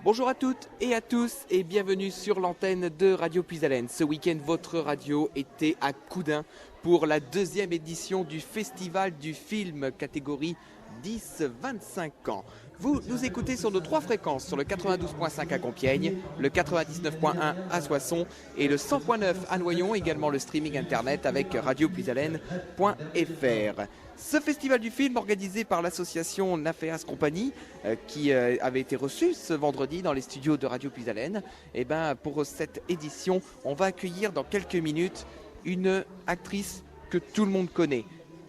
Bonjour à toutes et à tous et bienvenue sur l'antenne de Radio Puisalène. Ce week-end, votre radio était à Coudun pour la deuxième édition du Festival du film catégorie 10-25 ans. Vous nous écoutez sur nos trois fréquences, sur le 92.5 à Compiègne, le 99.1 à Soissons et le 100.9 à Noyon, également le streaming internet avec radiopuisalène.fr. Ce festival du film organisé par l'association Naféas Compagnie qui avait été reçu ce vendredi dans les studios de Radio Puisalène, et pour cette édition, on va accueillir dans quelques minutes une actrice que tout le monde connaît.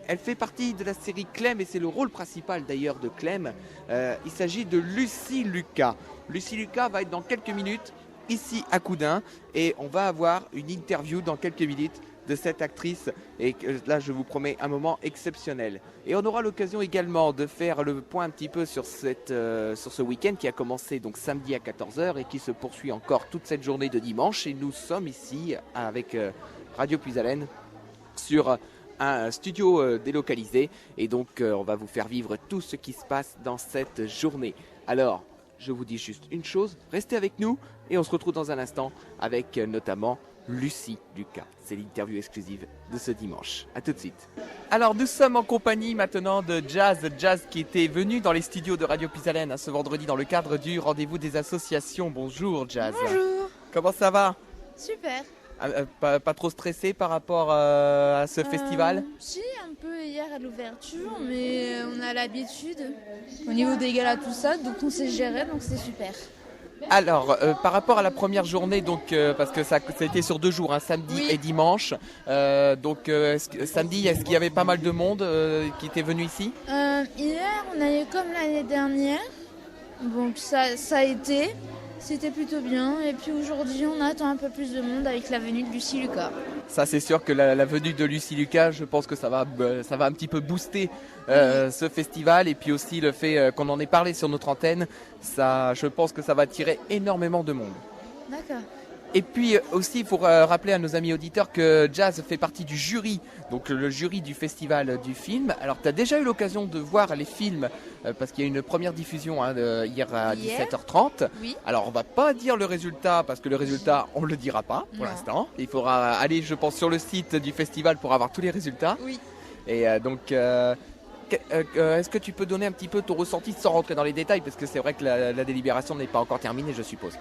Elle fait partie de la série Clem et c'est le rôle principal d'ailleurs de Clem. Il s'agit de Lucie Lucas. Lucie Lucas va être dans quelques minutes ici à Coudun et on va avoir une interview dans quelques minutes de cette actrice et là je vous promets un moment exceptionnel. Et on aura l'occasion également de faire le point un petit peu sur ce week-end qui a commencé donc samedi à 14h et qui se poursuit encore toute cette journée de dimanche. Et nous sommes ici avec Radio Puisalène sur un studio délocalisé et donc on va vous faire vivre tout ce qui se passe dans cette journée. Alors, je vous dis juste une chose, restez avec nous et on se retrouve dans un instant avec notamment Lucie Lucas. C'est l'interview exclusive de ce dimanche. A tout de suite. Alors nous sommes en compagnie maintenant de Jazz qui était venu dans les studios de Radio Puisalène ce vendredi dans le cadre du rendez-vous des associations. Bonjour Jazz. Bonjour. Comment ça va? Super. Pas trop stressé par rapport à ce festival? Si, un peu hier à l'ouverture, mais on a l'habitude au niveau des galas, tout ça, donc on s'est géré, donc c'est super. Alors, par rapport à la première journée, donc parce que ça a été sur 2 jours, samedi et dimanche. Samedi, est-ce qu'il y avait pas mal de monde qui était venu ici? Hier, on a eu comme l'année dernière, donc ça a été. C'était plutôt bien. Et puis aujourd'hui, on attend un peu plus de monde avec la venue de Lucie Lucas. Ça, c'est sûr que la venue de Lucie Lucas, je pense que ça va un petit peu booster ce festival. Et puis aussi le fait qu'on en ait parlé sur notre antenne, ça, je pense que ça va attirer énormément de monde. D'accord. Et puis aussi, il faut rappeler à nos amis auditeurs que Jazz fait partie du jury, donc le jury du festival du film. Alors, tu as déjà eu l'occasion de voir les films, parce qu'il y a une première diffusion hier à 17h30. Oui. Alors, on va pas dire le résultat, parce que le résultat, on ne le dira pas pour l'instant. Il faudra aller, je pense, sur le site du festival pour avoir tous les résultats. Oui. Et est-ce que tu peux donner un petit peu ton ressenti sans rentrer dans les détails, parce que c'est vrai que la délibération n'est pas encore terminée, je suppose.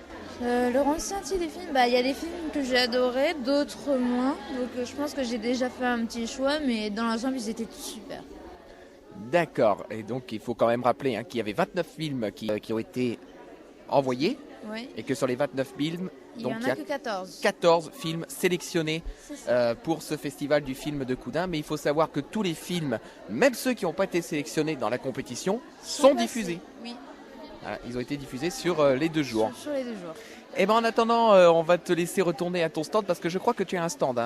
Le ressenti des films, il y a des films que j'ai adorés, d'autres moins. Donc je pense que j'ai déjà fait un petit choix, mais dans l'ensemble, ils étaient super. D'accord. Et donc, il faut quand même rappeler qu'il y avait 29 films qui ont été envoyés. Oui. Et que sur les 29 films, il n'y en a que 14. 14 films sélectionnés pour ce festival du film de Coudun. Mais il faut savoir que tous les films, même ceux qui n'ont pas été sélectionnés dans la compétition, sont diffusés. Oui. Voilà, ils ont été diffusés sur les 2 jours. Sur les 2 jours. Et en attendant, on va te laisser retourner à ton stand parce que je crois que tu as un stand.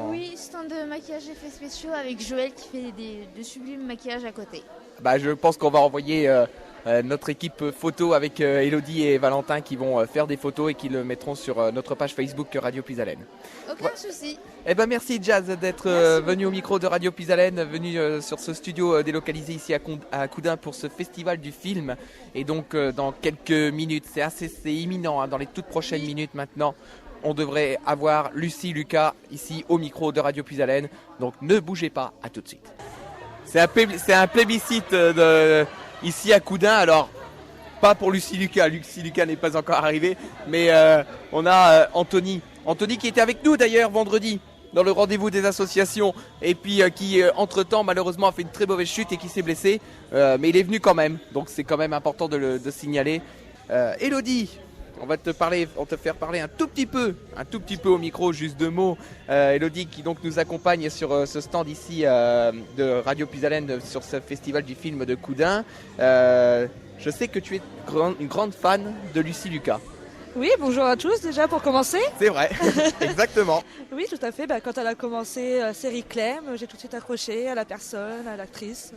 Oui, stand de maquillage effets spéciaux avec Joël qui fait de sublimes maquillages à côté. Je pense qu'on va envoyer notre équipe photo avec Elodie et Valentin qui vont faire des photos et qui le mettront sur notre page Facebook Radio Puisalène. Aucun souci. Merci Jazz d'être venu au micro de Radio Puisalène, venu sur ce studio délocalisé ici à Coudun pour ce festival du film. Et donc dans quelques minutes, c'est imminent, dans les toutes prochaines minutes maintenant, on devrait avoir Lucie Lucas ici au micro de Radio Puisalène. Donc ne bougez pas, à tout de suite. C'est un plébiscite ici à Coudun, alors pas pour Lucie Lucas n'est pas encore arrivé, mais on a Anthony qui était avec nous d'ailleurs vendredi dans le rendez-vous des associations et puis qui entre-temps malheureusement a fait une très mauvaise chute et qui s'est blessé, mais il est venu quand même, donc c'est quand même important de le signaler. Elodie, on va te faire parler un tout petit peu au micro, juste 2 mots. Elodie qui donc nous accompagne sur ce stand ici de Radio Puisalène sur ce festival du film de Coudun. Je sais que tu es une grande fan de Lucie Lucas. Oui, bonjour à tous déjà pour commencer. C'est vrai, exactement. Oui, tout à fait. Quand elle a commencé série Clem, j'ai tout de suite accroché à la personne, à l'actrice.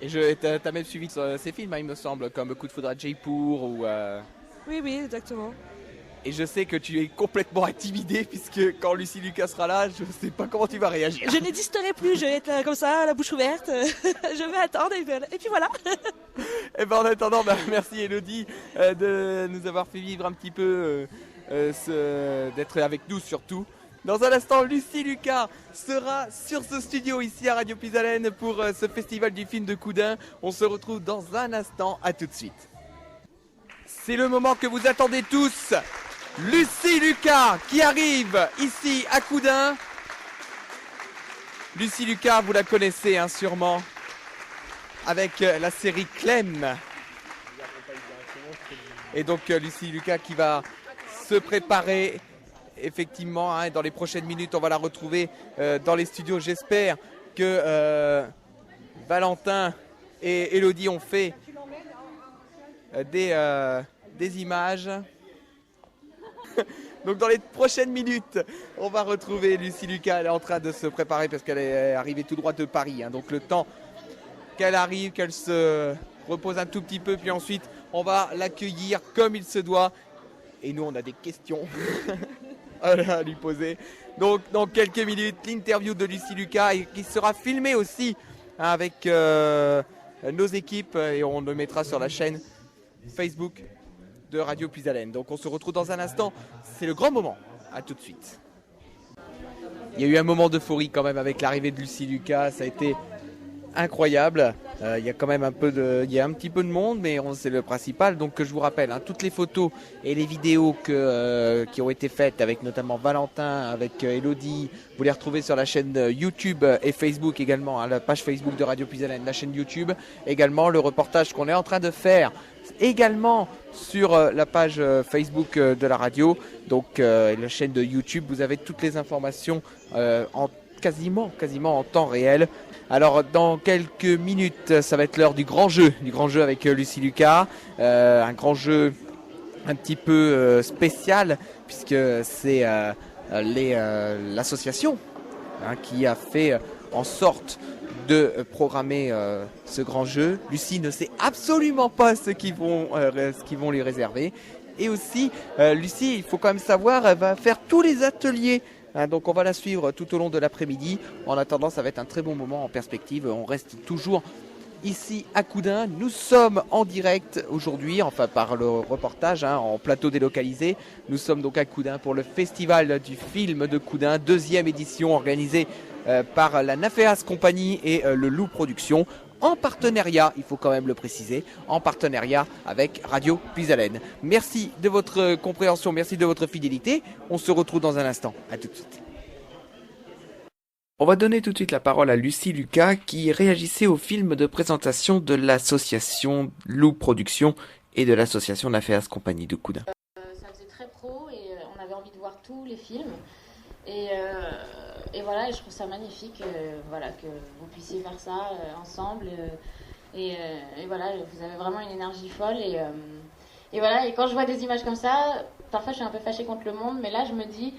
Et t'as même suivi ses films, il me semble, comme Coup de foudre à Jaipur ou... Oui, exactement. Et je sais que tu es complètement intimidée puisque quand Lucie Lucas sera là, je ne sais pas comment tu vas réagir. Je n'existerai plus, je vais être comme ça, la bouche ouverte. Je vais attendre et puis voilà. Et ben en attendant, merci Elodie de nous avoir fait vivre un petit peu, d'être avec nous surtout. Dans un instant, Lucie Lucas sera sur ce studio ici à Radio Puisalène pour ce festival du film de Coudun. On se retrouve dans un instant, à tout de suite. C'est le moment que vous attendez tous. Lucie Lucas qui arrive ici à Coudun. Lucie Lucas, vous la connaissez sûrement avec la série Clem. Et donc Lucie Lucas qui va se préparer effectivement. Dans les prochaines minutes, on va la retrouver dans les studios. J'espère que Valentin et Elodie ont fait des images. Donc dans les prochaines minutes, on va retrouver Lucie Lucas. Elle est en train de se préparer parce qu'elle est arrivée tout droit de Paris. Donc le temps qu'elle arrive, qu'elle se repose un tout petit peu, puis ensuite on va l'accueillir comme il se doit. Et nous on a des questions à lui poser. Donc dans quelques minutes, l'interview de Lucie Lucas qui sera filmée aussi avec nos équipes et on le mettra sur la chaîne Facebook de Radio Puisalène. Donc on se retrouve dans un instant, c'est le grand moment. À tout de suite. Il y a eu un moment d'euphorie quand même avec l'arrivée de Lucie Lucas, ça a été incroyable. Il y a quand même un petit peu de monde, mais c'est le principal. Donc je vous rappelle, toutes les photos et les vidéos qui ont été faites avec notamment Valentin, avec Elodie, vous les retrouvez sur la chaîne YouTube et Facebook également, la page Facebook de Radio Puisalène, la chaîne YouTube, également le reportage qu'on est en train de faire également sur la page Facebook de la radio, donc la chaîne de YouTube. Vous avez toutes les informations quasiment en temps réel. Alors dans quelques minutes, ça va être l'heure du grand jeu avec Lucie Lucas, un grand jeu un petit peu spécial puisque c'est l'association qui a fait en sorte de programmer ce grand jeu. Lucie ne sait absolument pas ce qu'ils vont lui réserver. Et aussi, Lucie, il faut quand même savoir, elle va faire tous les ateliers. Donc on va la suivre tout au long de l'après-midi. En attendant, ça va être un très bon moment en perspective. On reste toujours ici à Coudun. Nous sommes en direct aujourd'hui, enfin par le reportage, en plateau délocalisé. Nous sommes donc à Coudun pour le festival du film de Coudun, 2e édition organisée par la Naféas Compagnie et le Loup Production, en partenariat, il faut quand même le préciser, en partenariat avec Radio Puisalène. Merci de votre compréhension, merci de votre fidélité. On se retrouve dans un instant. À tout de suite. On va donner tout de suite la parole à Lucie Lucas qui réagissait au film de présentation de l'association Loup Production et de l'association Naféas Compagnie de Coudun. Ça faisait très pro et on avait envie de voir tous les films. Et voilà, je trouve ça magnifique que vous puissiez faire ça ensemble. Et voilà, vous avez vraiment une énergie folle. Et voilà, et quand je vois des images comme ça, parfois je suis un peu fâchée contre le monde, mais là je me dis,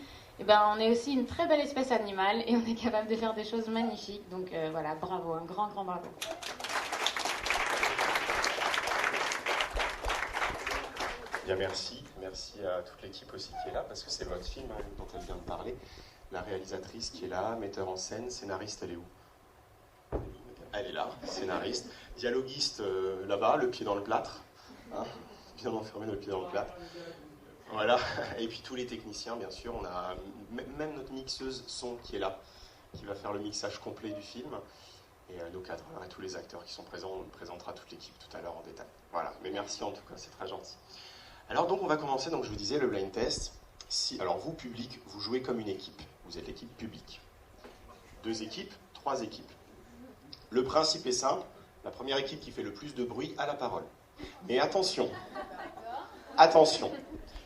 on est aussi une très belle espèce animale et on est capable de faire des choses magnifiques. Donc voilà, bravo, un grand bravo. Bien, merci à toute l'équipe aussi qui est là, parce que c'est votre film dont elle vient de parler. La réalisatrice qui est là, metteur en scène, scénariste, elle est où? Elle est là, scénariste, dialoguiste là-bas, le pied dans le plâtre, bien enfermé le pied dans le plâtre. Voilà, et puis tous les techniciens, bien sûr, on a même notre mixeuse son qui est là, qui va faire le mixage complet du film, et nos cadreurs et tous les acteurs qui sont présents, on présentera toute l'équipe tout à l'heure en détail. Voilà, mais merci en tout cas, c'est très gentil. Alors donc on va commencer, donc je vous disais, le blind test. Alors vous, public, vous jouez comme une équipe. Vous êtes l'équipe publique. 2 équipes, 3 équipes. Le principe est simple. La première équipe qui fait le plus de bruit a la parole. Mais attention,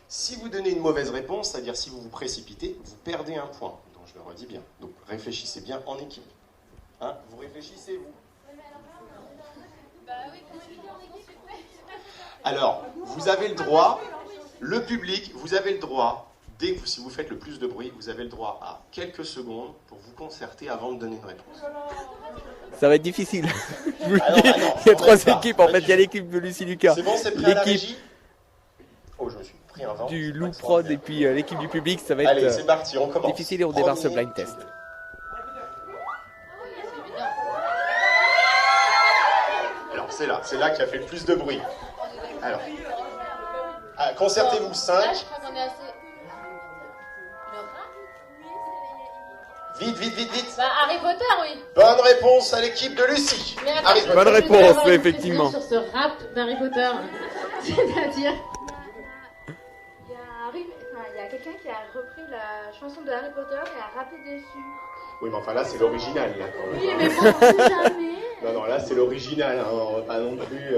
si vous donnez une mauvaise réponse, c'est-à-dire si vous vous précipitez, vous perdez un point. Donc je le redis bien. Donc réfléchissez bien en équipe. Vous réfléchissez, vous. Alors, vous avez le droit, le public, vous avez le droit, si vous faites le plus de bruit, vous avez le droit à quelques secondes pour vous concerter avant de donner une réponse. Ça va être difficile. Il y a 3 équipes, en fait. Il y a l'équipe de Lucie Lucas. C'est bon, c'est prêt à la régie? Oh, je me suis pris un vent. du Lou Prod et puis l'équipe du public, ça va Allez, être c'est parti, on commence. difficile et on démarre ce Premier blind test. Alors, c'est là qui a fait le plus de bruit. Alors, concertez-vous 5. Là, je crois qu'on est assez. Vite. Bah, Harry Potter, oui. Bonne réponse à l'équipe de Lucie. Mais attends, Harry je Potter. Bonne voudrais réponse, avoir une effectivement. précision sur ce rap d'Harry Potter. C'est-à-dire. Il y a quelqu'un qui a repris la chanson de Harry Potter et a rappé dessus. Oui, mais enfin là, c'est l'original. Là, quand même. Oui, mais bon, jamais. Non, là, c'est l'original. Hein, on va pas non plus.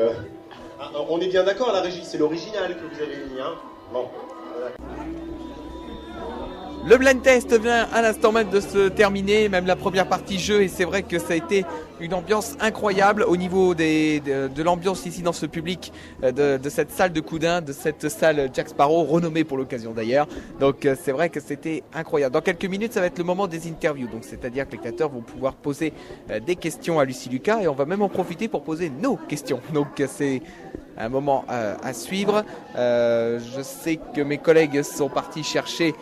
On est bien d'accord à la régie, c'est l'original que vous avez mis. Hein. Bon. Voilà. Le blind test vient à l'instant même de se terminer, même la première partie jeu, et c'est vrai que ça a été une ambiance incroyable au niveau de l'ambiance ici dans ce public de cette salle de Coudun, de cette salle Jack Sparrow, renommée pour l'occasion d'ailleurs. Donc c'est vrai que c'était incroyable. Dans quelques minutes, ça va être le moment des interviews, donc c'est-à-dire que les spectateurs vont pouvoir poser des questions à Lucie Lucas, et on va même en profiter pour poser nos questions. Donc c'est un moment à suivre. Je sais que mes collègues sont partis chercher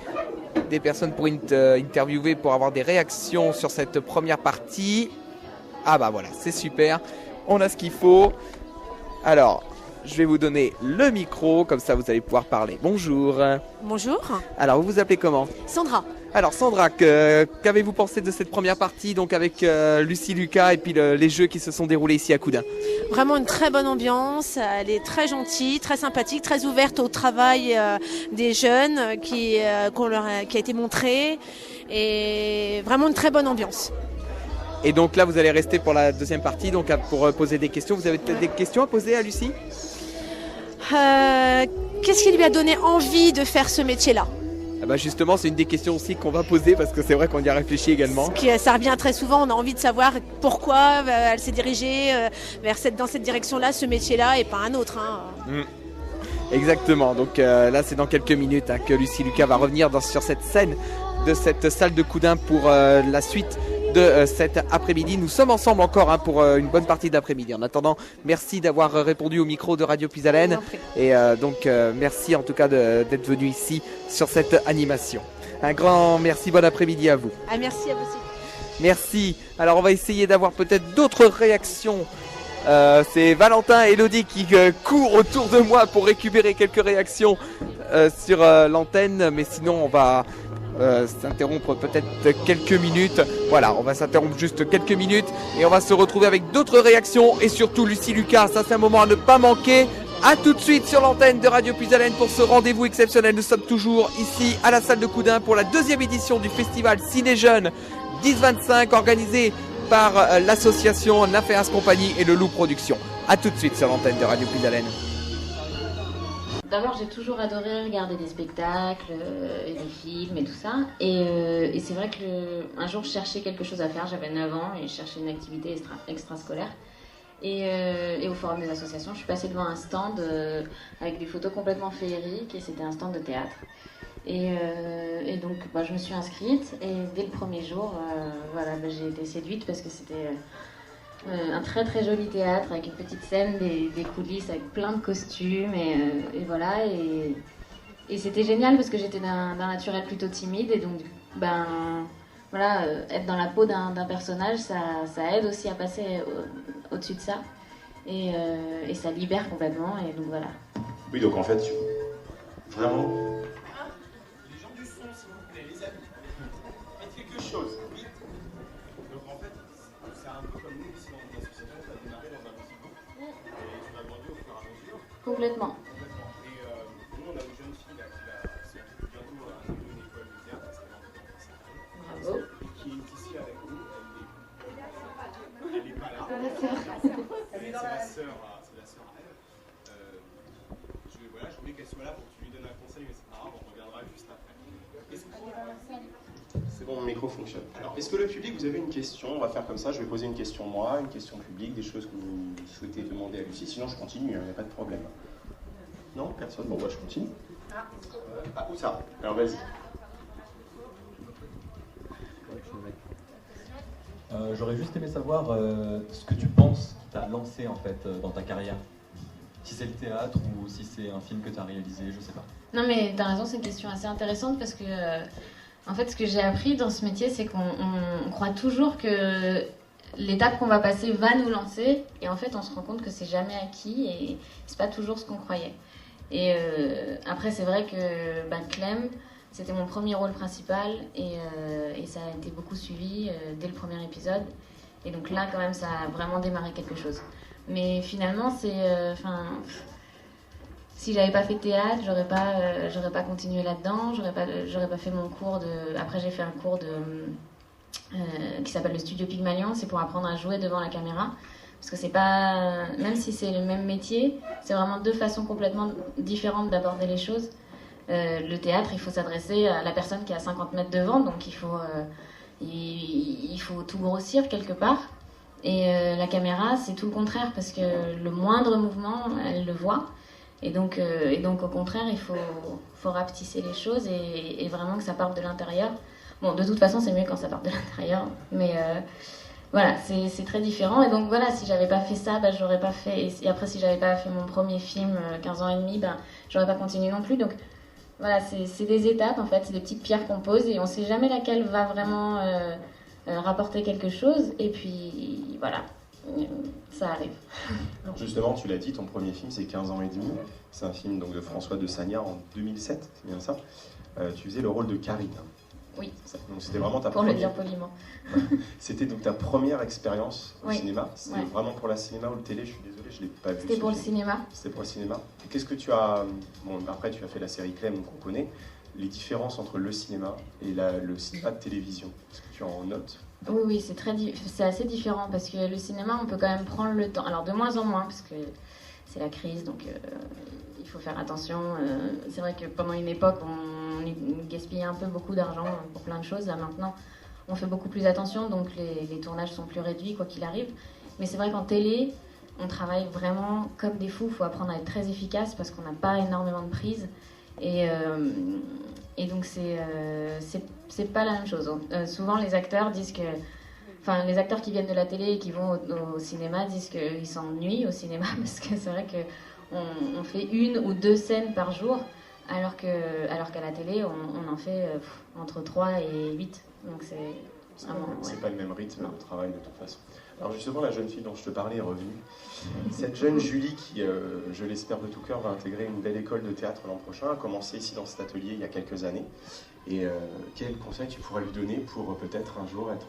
des personnes pour interviewer, pour avoir des réactions sur cette première partie. Ah bah voilà, c'est super, on a ce qu'il faut. Alors, je vais vous donner le micro, comme ça vous allez pouvoir parler. Bonjour. Bonjour, Alors, vous vous appelez comment? Sandra. Alors Sandra, qu'avez-vous pensé de cette première partie, donc avec Lucie Lucas et puis les jeux qui se sont déroulés ici à Coudun? Vraiment une très bonne ambiance, elle est très gentille, très sympathique, très ouverte au travail des jeunes qui a été montré, et vraiment une très bonne ambiance. Et donc là, vous allez rester pour la deuxième partie, donc pour poser des questions. Vous avez peut-être des questions à poser à Lucie? Qu'est-ce qui lui a donné envie de faire ce métier-là? Ah bah justement, c'est une des questions aussi qu'on va poser, parce que c'est vrai qu'on y a réfléchi également. Ça revient très souvent, on a envie de savoir pourquoi elle s'est dirigée dans cette direction-là, ce métier-là, et pas un autre. Hein. Exactement, donc là c'est dans quelques minutes que Lucie Lucas va revenir sur cette scène de cette salle de Coudun pour la suite de cet après-midi. Nous sommes ensemble encore pour une bonne partie d'après-midi. En attendant, merci d'avoir répondu au micro de Radio Puisalène, et donc merci en tout cas d'être venu ici sur cette animation. Un grand merci, bon après-midi à vous. Ah, merci à vous aussi. Merci. Alors on va essayer d'avoir peut-être d'autres réactions. C'est Valentin et Elodie qui courent autour de moi pour récupérer quelques réactions sur l'antenne, mais sinon on va s'interrompre peut-être quelques minutes. Voilà, on va s'interrompre juste quelques minutes et on va se retrouver avec d'autres réactions, et surtout Lucie Lucas. Ça, c'est un moment à ne pas manquer. A tout de suite sur l'antenne de Radio Puisalène pour ce rendez-vous exceptionnel. Nous sommes toujours ici à la salle de Coudun pour la deuxième édition du festival Ciné Jeunes 10-25, organisé par l'association Naféas Compagnie et le Loup Production. A tout de suite sur l'antenne de Radio Puisalène. D'abord, j'ai toujours adoré regarder des spectacles, et des films et tout ça. Et c'est vrai que un jour, je cherchais quelque chose à faire. J'avais 9 ans et je cherchais une activité extrascolaire. Et au Forum des associations, je suis passée devant un stand avec des photos complètement féeriques, et c'était un stand de théâtre. Et donc, je me suis inscrite, et dès le premier jour, j'ai été séduite parce que c'était un très très joli théâtre avec une petite scène, des coulisses avec plein de costumes, et voilà. Et c'était génial parce que j'étais d'un naturel plutôt timide, et donc être dans la peau d'un personnage, ça aide aussi à passer au-dessus de ça, et ça libère complètement, et donc voilà. Oui, donc en fait, vraiment. Les gens du son, s'il vous plaît, les amis, faites quelque chose, vite. Donc en fait, c'est un peu comme nous ici dans notre association, ça a démarré dans un petit groupe, et tu m'as grandi au fur et à mesure. Complètement. Et nous, on a une jeune fille là, qui va bientôt intégrer une école de théâtre, parce qu'elle est en train de Bravo. et qui est ici avec nous. Elle n'est pas là. C'est la sœur. C'est la sœur à elle. Je voulais qu'elle soit là pour que tu lui donnes un conseil, mais c'est pas grave, on reviendra juste après. C'est bon, mon micro fonctionne. Alors, est-ce que le public, vous avez une question? On va faire comme ça, je vais poser une question moi, une question publique, des choses que vous souhaitez demander à Lucie. Sinon, je continue, il n'y a pas de problème. Non? Personne? Bon, je continue. Où ça? Alors, vas-y. J'aurais juste aimé savoir ce que tu penses qui t'a lancé en fait dans ta carrière si c'est le théâtre ou si c'est un film que tu as réalisé, je sais pas. Non mais t'as raison, c'est une question assez intéressante parce que en fait ce que j'ai appris dans ce métier c'est qu'on croit toujours que l'étape qu'on va passer va nous lancer et en fait on se rend compte que c'est jamais acquis et c'est pas toujours ce qu'on croyait. Et après c'est vrai que Clem c'était mon premier rôle principal et ça a été beaucoup suivi dès le premier épisode et donc là quand même ça a vraiment démarré quelque chose. Mais finalement c'est si j'avais pas fait de théâtre, j'aurais pas continué là-dedans, j'aurais pas fait mon cours de. Après, j'ai fait un cours qui s'appelle le Studio Pygmalion, c'est pour apprendre à jouer devant la caméra. Parce que c'est pas. Même si c'est le même métier, c'est vraiment deux façons complètement différentes d'aborder les choses. Le théâtre, il faut s'adresser à la personne qui est à 50 mètres devant, donc il faut tout grossir quelque part. Et la caméra, c'est tout le contraire, parce que le moindre mouvement, elle le voit. Et donc au contraire, il faut rapetisser les choses et vraiment que ça parte de l'intérieur. Bon, de toute façon, c'est mieux quand ça part de l'intérieur, mais voilà, c'est très différent. Et donc voilà, si j'avais pas fait ça, j'aurais pas fait. Et après, si j'avais pas fait mon premier film, 15 ans et demi, j'aurais pas continué non plus. Donc voilà, c'est des étapes en fait, c'est des petites pierres qu'on pose et on sait jamais laquelle va vraiment rapporter quelque chose. Et puis voilà. Ça arrive. Alors justement, tu l'as dit, ton premier film c'est 15 ans et demi. C'est un film donc, de François de Sagnard en 2007, c'est bien ça. Tu faisais le rôle de Karine. Oui. Donc c'était vraiment ta pour première... le dire poliment. C'était donc ta première expérience au oui. cinéma. C'était vraiment pour la cinéma ou le télé, je suis désolé, je ne l'ai pas vu. C'était pour le cinéma. C'était pour le cinéma. Et qu'est-ce que tu as... Bon, après tu as fait la série Clem, donc on connaît. Les différences entre le cinéma et le cinéma de télévision. Est-ce que tu en notes ? Oui, c'est assez différent parce que le cinéma, on peut quand même prendre le temps. Alors de moins en moins parce que c'est la crise, donc il faut faire attention. C'est vrai que pendant une époque, on gaspillait un peu beaucoup d'argent pour plein de choses. Là maintenant, on fait beaucoup plus attention, donc les tournages sont plus réduits quoi qu'il arrive. Mais c'est vrai qu'en télé, on travaille vraiment comme des fous. Il faut apprendre à être très efficace parce qu'on n'a pas énormément de prises. Et donc c'est pas la même chose. Souvent les acteurs disent que, enfin les acteurs qui viennent de la télé et qui vont au cinéma disent qu'ils s'ennuient au cinéma parce que c'est vrai que on fait 1 ou 2 scènes par jour alors qu'à la télé on en fait entre 3 et 8. Donc c'est pas le même rythme de travail de toute façon. Alors justement, la jeune fille dont je te parlais est revenue. Cette jeune Julie qui, je l'espère de tout cœur, va intégrer une belle école de théâtre l'an prochain, a commencé ici dans cet atelier il y a quelques années. Et quel conseil tu pourrais lui donner pour peut-être un jour être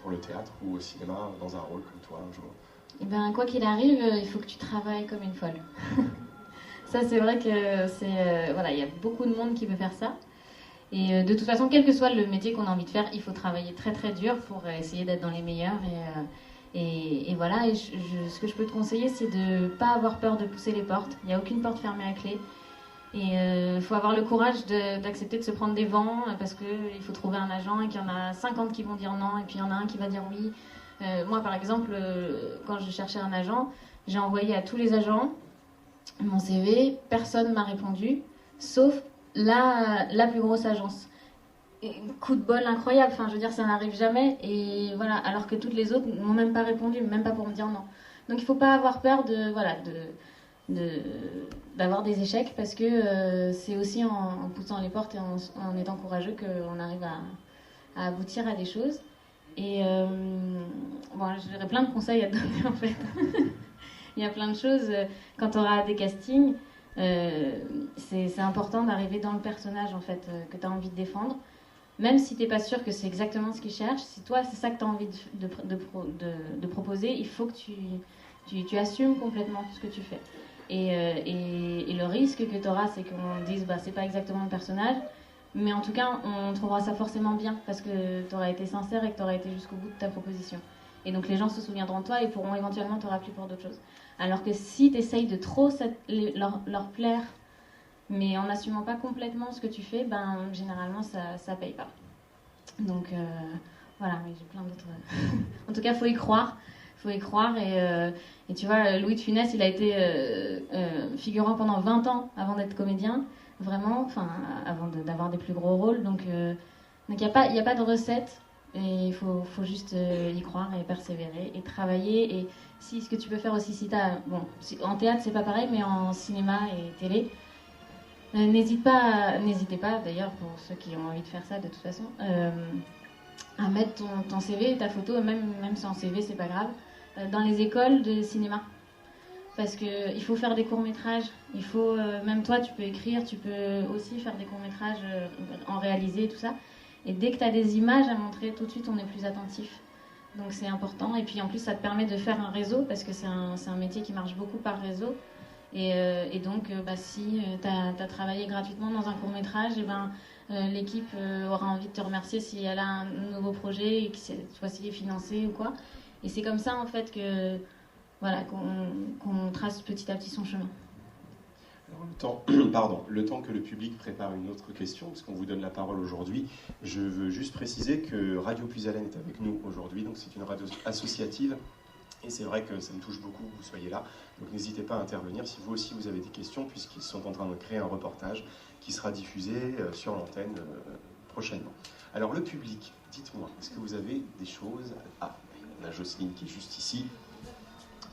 pour le théâtre ou au cinéma dans un rôle comme toi un jour ? Eh ben, quoi qu'il arrive, il faut que tu travailles comme une folle. Ça, c'est vrai que voilà, il y a beaucoup de monde qui veut faire ça. Et de toute façon, quel que soit le métier qu'on a envie de faire, il faut travailler très très dur pour essayer d'être dans les meilleurs. Et voilà, et ce que je peux te conseiller, c'est de ne pas avoir peur de pousser les portes. Il n'y a aucune porte fermée à clé. Et il faut avoir le courage d'accepter de se prendre des vents parce qu'il faut trouver un agent et qu'il y en a 50 qui vont dire non et puis il y en a un qui va dire oui. Moi, par exemple, quand je cherchais un agent, j'ai envoyé à tous les agents mon CV. Personne ne m'a répondu, sauf la plus grosse agence. Coup de bol incroyable, enfin je veux dire ça n'arrive jamais et voilà, alors que toutes les autres m'ont même pas répondu, même pas pour me dire non. Donc il faut pas avoir peur d'avoir des échecs parce que c'est aussi en poussant les portes et en étant courageux qu'on arrive à aboutir à des choses. Et bon, j'aurais plein de conseils à te donner en fait. Il y a plein de choses quand tu auras des castings. C'est important d'arriver dans le personnage en fait que tu as envie de défendre. Même si tu n'es pas sûr que c'est exactement ce qu'ils cherchent, si toi c'est ça que tu as envie de proposer, il faut que tu assumes complètement tout ce que tu fais. Et le risque que tu auras, c'est qu'on dise c'est pas exactement le personnage, mais en tout cas on trouvera ça forcément bien parce que tu auras été sincère et que tu auras été jusqu'au bout de ta proposition. Et donc les gens se souviendront de toi et pourront éventuellement te rappeler pour d'autres choses. Alors que si tu essayes de trop leur plaire, mais en n'assumant pas complètement ce que tu fais, généralement ça paye pas. Donc voilà, mais j'ai plein d'autres... En tout cas, faut y croire et tu vois, Louis de Funès, il a été figurant pendant 20 ans avant d'être comédien, vraiment, enfin avant d'avoir des plus gros rôles. Donc il n'y a pas de recette. Et il faut juste y croire et persévérer et travailler. Et si ce que tu peux faire aussi, si t'as... Bon, en théâtre, c'est pas pareil, mais en cinéma et télé, n'hésitez pas d'ailleurs, pour ceux qui ont envie de faire ça de toute façon, à mettre ton CV et ta photo, même sans CV, c'est pas grave, dans les écoles de cinéma. Parce qu'il faut faire des courts-métrages, même toi tu peux écrire, tu peux aussi faire des courts-métrages en réalisé, tout ça. Et dès que tu as des images à montrer, tout de suite on est plus attentif. Donc c'est important. Et puis en plus ça te permet de faire un réseau, parce que c'est un métier qui marche beaucoup par réseau. Et donc si tu as travaillé gratuitement dans un court-métrage, l'équipe aura envie de te remercier si elle a un nouveau projet et que cette fois-ci est financé ou quoi. Et c'est comme ça en fait que qu'on trace petit à petit son chemin. Alors, le temps que le public prépare une autre question, parce qu'on vous donne la parole aujourd'hui, je veux juste préciser que Radio Puisalène est avec nous aujourd'hui, donc c'est une radio associative, et c'est vrai que ça me touche beaucoup que vous soyez là, donc n'hésitez pas à intervenir si vous aussi vous avez des questions, puisqu'ils sont en train de créer un reportage qui sera diffusé sur l'antenne prochainement. Alors le public, dites-moi, est-ce que vous avez des choses... Ah, on a Jocelyne qui est juste ici.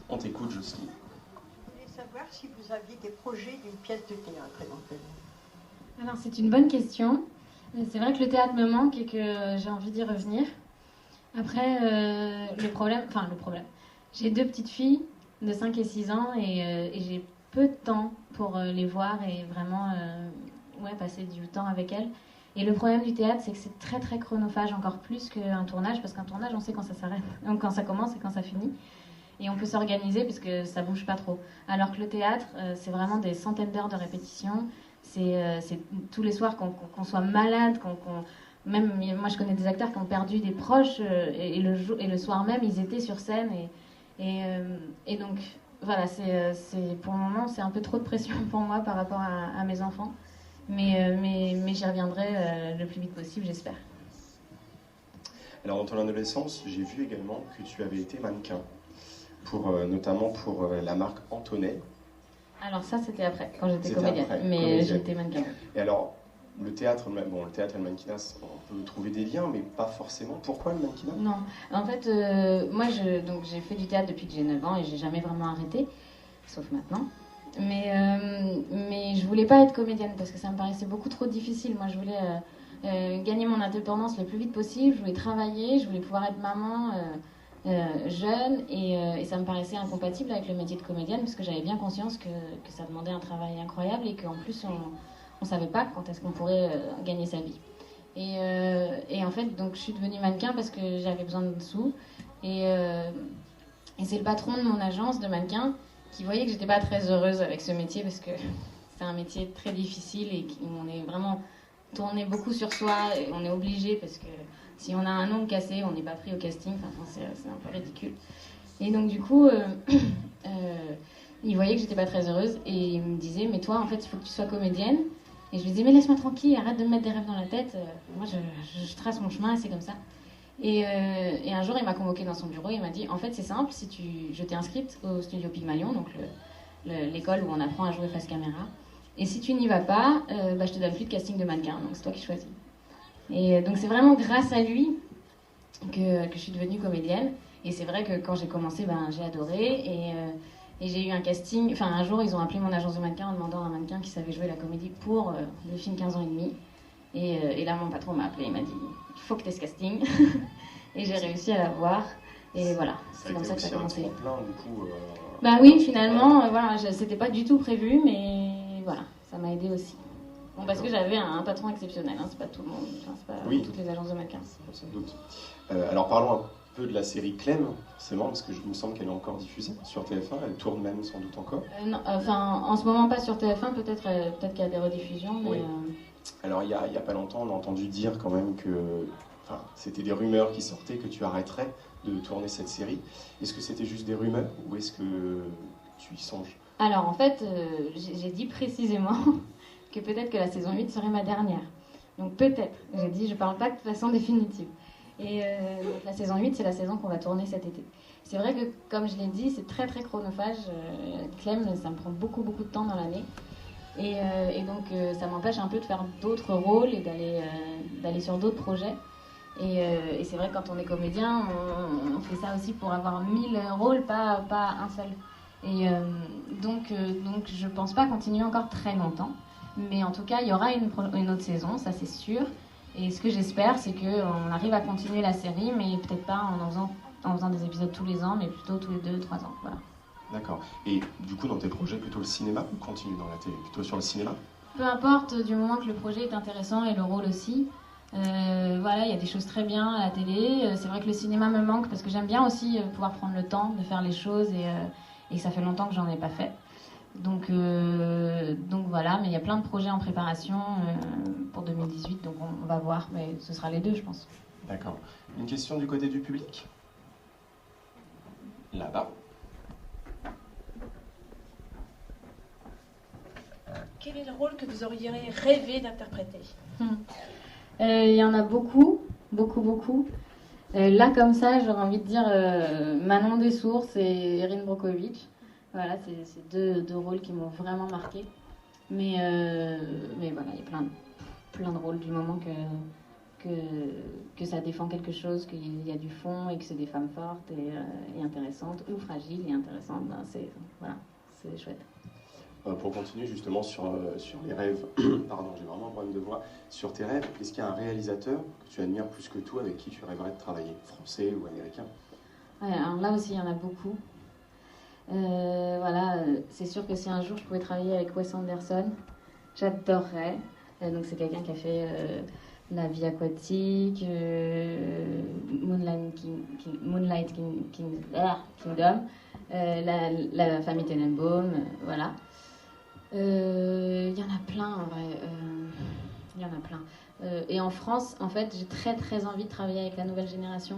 On t'écoute, Jocelyne. Je voulais savoir si vous aviez des projets d'une pièce de théâtre éventuellement. Alors c'est une bonne question. C'est vrai que le théâtre me manque et que j'ai envie d'y revenir. Après, le problème, j'ai 2 petites filles de 5 et 6 ans et j'ai peu de temps pour les voir et vraiment passer du temps avec elles. Et le problème du théâtre, c'est que c'est très très chronophage, encore plus qu'un tournage, parce qu'un tournage, on sait quand ça s'arrête, donc quand ça commence et quand ça finit. Et on peut s'organiser parce que ça bouge pas trop. Alors que le théâtre, c'est vraiment des centaines d'heures de répétition. C'est tous les soirs qu'on soit malade, même moi je connais des acteurs qui ont perdu des proches et le soir même ils étaient sur scène et donc voilà, pour le moment c'est un peu trop de pression pour moi par rapport à mes enfants. Mais j'y reviendrai le plus vite possible, j'espère. Alors dans ton adolescence, j'ai vu également que tu avais été mannequin. Notamment pour la marque Antonet. Alors ça c'était après, quand j'étais comédienne, mais j'étais mannequin. Et alors, le théâtre et le mannequinat, on peut trouver des liens, mais pas forcément. Pourquoi le mannequinat ? Non, en fait, moi j'ai fait du théâtre depuis que j'ai 9 ans et j'ai jamais vraiment arrêté, sauf maintenant. Mais je voulais pas être comédienne parce que ça me paraissait beaucoup trop difficile. Moi je voulais gagner mon indépendance le plus vite possible, je voulais travailler, je voulais pouvoir être maman... jeune et ça me paraissait incompatible avec le métier de comédienne parce que j'avais bien conscience que ça demandait un travail incroyable et qu'en plus on savait pas quand est-ce qu'on pourrait gagner sa vie et en fait donc je suis devenue mannequin parce que j'avais besoin de sous et c'est le patron de mon agence de mannequin qui voyait que j'étais pas très heureuse avec ce métier parce que c'est un métier très difficile et on est vraiment tourné beaucoup sur soi et on est obligé parce que si on a un ongle cassé, on n'est pas pris au casting, c'est un peu ridicule. Et donc du coup, il voyait que j'étais pas très heureuse et il me disait, mais toi en fait il faut que tu sois comédienne. Et je lui disais, mais laisse-moi tranquille, arrête de me mettre des rêves dans la tête, moi je trace mon chemin et c'est comme ça. Et un jour il m'a convoquée dans son bureau et il m'a dit, en fait c'est simple, je t'ai inscrite au studio Pygmalion, donc l'école où on apprend à jouer face caméra. Et si tu n'y vas pas, je te donne plus de casting de mannequin, donc c'est toi qui choisis. Et donc c'est vraiment grâce à lui que je suis devenue comédienne. Et c'est vrai que quand j'ai commencé, j'ai adoré. Et j'ai eu un casting. Enfin, un jour, ils ont appelé mon agence de mannequin en demandant à un mannequin qui savait jouer la comédie pour le film 15 ans et demi. Et là, mon patron m'a appelé. Il m'a dit, il faut que tu aies ce casting. Et j'ai réussi à l'avoir. Et voilà, c'est comme ça que ça a commencé. Oui, finalement, c'était pas du tout prévu. Mais voilà, ça m'a aidé aussi. Bon, parce que j'avais un patron exceptionnel, c'est pas tout le monde, c'est pas toutes les agences de mannequins. Sans doute. Alors parlons un peu de la série Clem, forcément, parce que je me semble qu'elle est encore diffusée sur TF1, elle tourne même sans doute encore. Non, en ce moment pas sur TF1, peut-être qu'il y a des rediffusions, mais... Oui. Alors il y a pas longtemps, on a entendu dire quand même que... c'était des rumeurs qui sortaient que tu arrêterais de tourner cette série. Est-ce que c'était juste des rumeurs ou est-ce que tu y songes ? Alors en fait, j'ai dit précisément... que peut-être que la saison 8 serait ma dernière. Donc peut-être, j'ai dit, je parle pas de façon définitive. Et donc la saison 8, c'est la saison qu'on va tourner cet été. C'est vrai que, comme je l'ai dit, c'est très très chronophage. Clem, ça me prend beaucoup beaucoup de temps dans l'année. Et donc ça m'empêche un peu de faire d'autres rôles et d'aller sur d'autres projets. Et c'est vrai que quand on est comédien, on fait ça aussi pour avoir 1000 rôles, pas un seul. Et donc je pense pas continuer encore très longtemps. Mais en tout cas, il y aura une autre saison, ça c'est sûr. Et ce que j'espère, c'est qu'on arrive à continuer la série, mais peut-être pas en faisant des épisodes tous les ans, mais plutôt tous les 2-3 ans. Voilà. D'accord. Et du coup, dans tes projets, plutôt le cinéma ou continue dans la télé? Plutôt sur le cinéma? Peu importe, du moment que le projet est intéressant et le rôle aussi. Voilà, il y a des choses très bien à la télé. C'est vrai que le cinéma me manque parce que j'aime bien aussi pouvoir prendre le temps de faire les choses et ça fait longtemps que j'en ai pas fait. Donc voilà, mais il y a plein de projets en préparation pour 2018, donc on va voir, mais ce sera les deux, je pense. D'accord. Une question du côté du public? Là-bas. Quel est le rôle que vous auriez rêvé d'interpréter? Il y en a beaucoup. Là, comme ça, j'aurais envie de dire Manon Dessources et Erin Brockovich. Voilà, c'est deux rôles qui m'ont vraiment marqué. Mais voilà, il y a plein de rôles du moment que ça défend quelque chose, qu'il y a du fond et que c'est des femmes fortes et intéressantes, ou fragiles et intéressantes. Ben c'est chouette. Pour continuer justement sur les rêves, pardon, j'ai vraiment un problème de voix. Sur tes rêves, est-ce qu'il y a un réalisateur que tu admires plus que tout, avec qui tu rêverais de travailler, français ou américain? Ouais, alors là aussi, il y en a beaucoup. Voilà, c'est sûr que si un jour je pouvais travailler avec Wes Anderson, j'adorerais. Donc c'est quelqu'un qui a fait La Vie aquatique, Moonlight Kingdom, la famille Tenenbaum, voilà. Il y en a plein en vrai. Il y en a plein. Et en France, en fait, j'ai très très envie de travailler avec la nouvelle génération.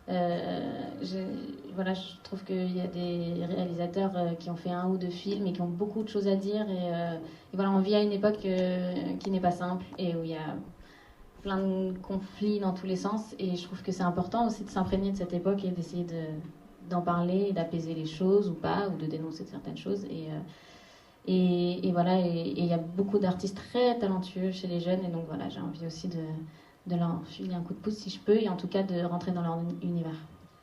Voilà, je trouve qu'il y a des réalisateurs qui ont fait 1 ou 2 films et qui ont beaucoup de choses à dire. Et voilà, on vit à une époque qui n'est pas simple et où il y a plein de conflits dans tous les sens. Et je trouve que c'est important aussi de s'imprégner de cette époque et d'essayer d'en parler et d'apaiser les choses ou pas, ou de dénoncer certaines choses. Et voilà, et il y a beaucoup d'artistes très talentueux chez les jeunes. Et donc voilà, j'ai envie aussi de leur filer un coup de pouce si je peux, et en tout cas de rentrer dans leur univers.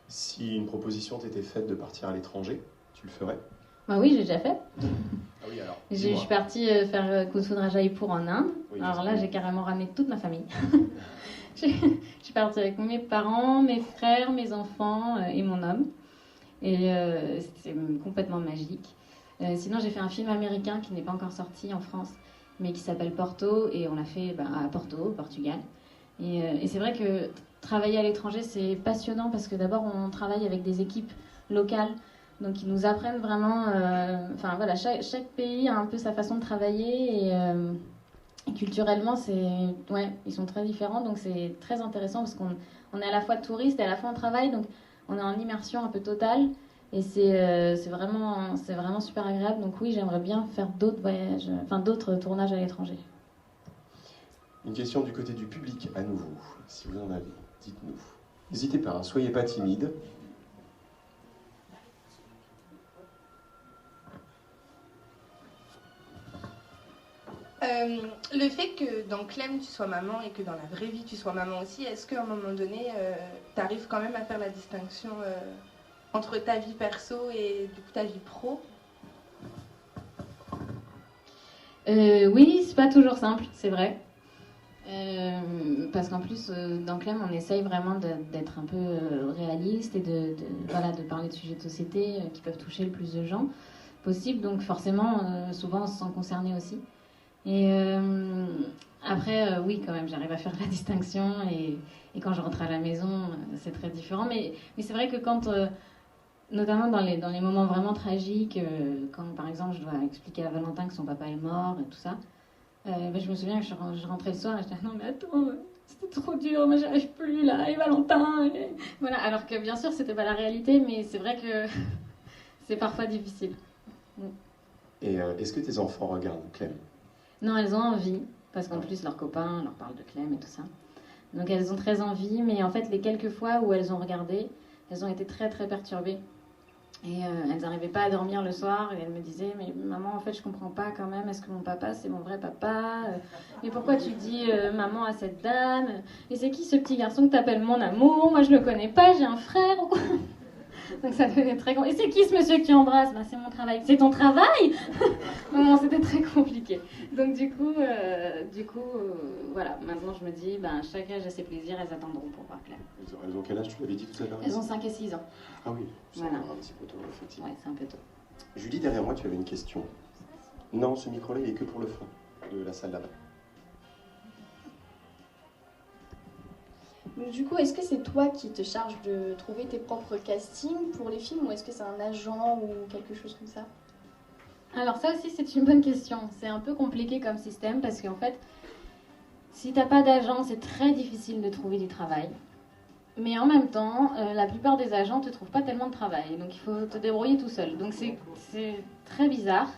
Si une proposition t'était faite de partir à l'étranger, tu le ferais? Bah oui, j'ai déjà fait. Ah oui, alors. Je suis partie faire Kusudra Jaipur en Inde. Oui, alors là, j'ai carrément ramené toute ma famille. Je suis partie avec mes parents, mes frères, mes enfants et mon homme. Et c'était complètement magique. Sinon, j'ai fait un film américain qui n'est pas encore sorti en France, mais qui s'appelle Porto, et on l'a fait à Porto, au Portugal. Et c'est vrai que travailler à l'étranger, c'est passionnant parce que d'abord, on travaille avec des équipes locales, donc ils nous apprennent vraiment... Enfin voilà, chaque pays a un peu sa façon de travailler et culturellement, ils sont très différents, donc c'est très intéressant parce qu'on est à la fois touriste et à la fois on travaille, donc on est en immersion un peu totale. Et c'est vraiment super agréable. Donc oui, j'aimerais bien faire d'autres voyages, d'autres tournages à l'étranger. Une question du côté du public, à nouveau. Si vous en avez, dites-nous. N'hésitez pas, soyez pas timide. Le fait que dans Clem tu sois maman et que dans la vraie vie tu sois maman aussi, est-ce qu'à un moment donné, tu arrives quand même à faire la distinction entre ta vie perso et du coup ta vie pro? Oui, c'est pas toujours simple, c'est vrai. Parce qu'en plus, dans Clem, on essaye vraiment d'être un peu réaliste et de parler de sujets de société qui peuvent toucher le plus de gens possible. Donc forcément, souvent, on se sent concerné aussi. Et après, oui, quand même, j'arrive à faire la distinction. Et quand je rentre à la maison, c'est très différent. Mais c'est vrai que quand... notamment dans les moments vraiment tragiques, quand par exemple je dois expliquer à Valentin que son papa est mort et tout ça, je me souviens que je rentrais le soir et je disais non mais attends, c'était trop dur, moi j'arrive plus là, et Valentin, et... Voilà, alors que bien sûr c'était pas la réalité, mais c'est vrai que c'est parfois difficile. Et est-ce que tes enfants regardent Clem? Non, elles ont envie, parce qu'en plus leurs copains leur parlent de Clem et tout ça. Donc elles ont très envie, mais en fait les quelques fois où elles ont regardé, elles ont été très très perturbées. Et elles n'arrivaient pas à dormir le soir et elles me disaient mais maman en fait je comprends pas quand même, est-ce que mon papa c'est mon vrai papa, mais pourquoi tu dis maman à cette dame, et c'est qui ce petit garçon que t'appelles mon amour, moi je le connais pas, j'ai un frère ou quoi. Donc ça devenait très compliqué. Et c'est qui ce monsieur que tu embrasses? C'est mon travail. C'est ton travail? Non, c'était très compliqué. Donc du coup, voilà. Maintenant je me dis, chaque âge a ses plaisirs, elles attendront pour voir Clem. Elles ont quel âge, tu l'avais dit tout à l'heure? Elles ont 5 et 6 ans. Ah oui, c'est voilà. un petit peu tôt, effectivement. Ouais, c'est un peu tôt. Julie, derrière moi, tu avais une question. Non, ce micro-là, il est que pour le fond de la salle là-bas. Du coup, est-ce que c'est toi qui te charges de trouver tes propres castings pour les films ou est-ce que c'est un agent ou quelque chose comme ça? Alors ça aussi c'est une bonne question. C'est un peu compliqué comme système parce qu'en fait, si t'as pas d'agent, c'est très difficile de trouver du travail. Mais en même temps, la plupart des agents te trouvent pas tellement de travail. Donc il faut te débrouiller tout seul. Donc c'est très bizarre.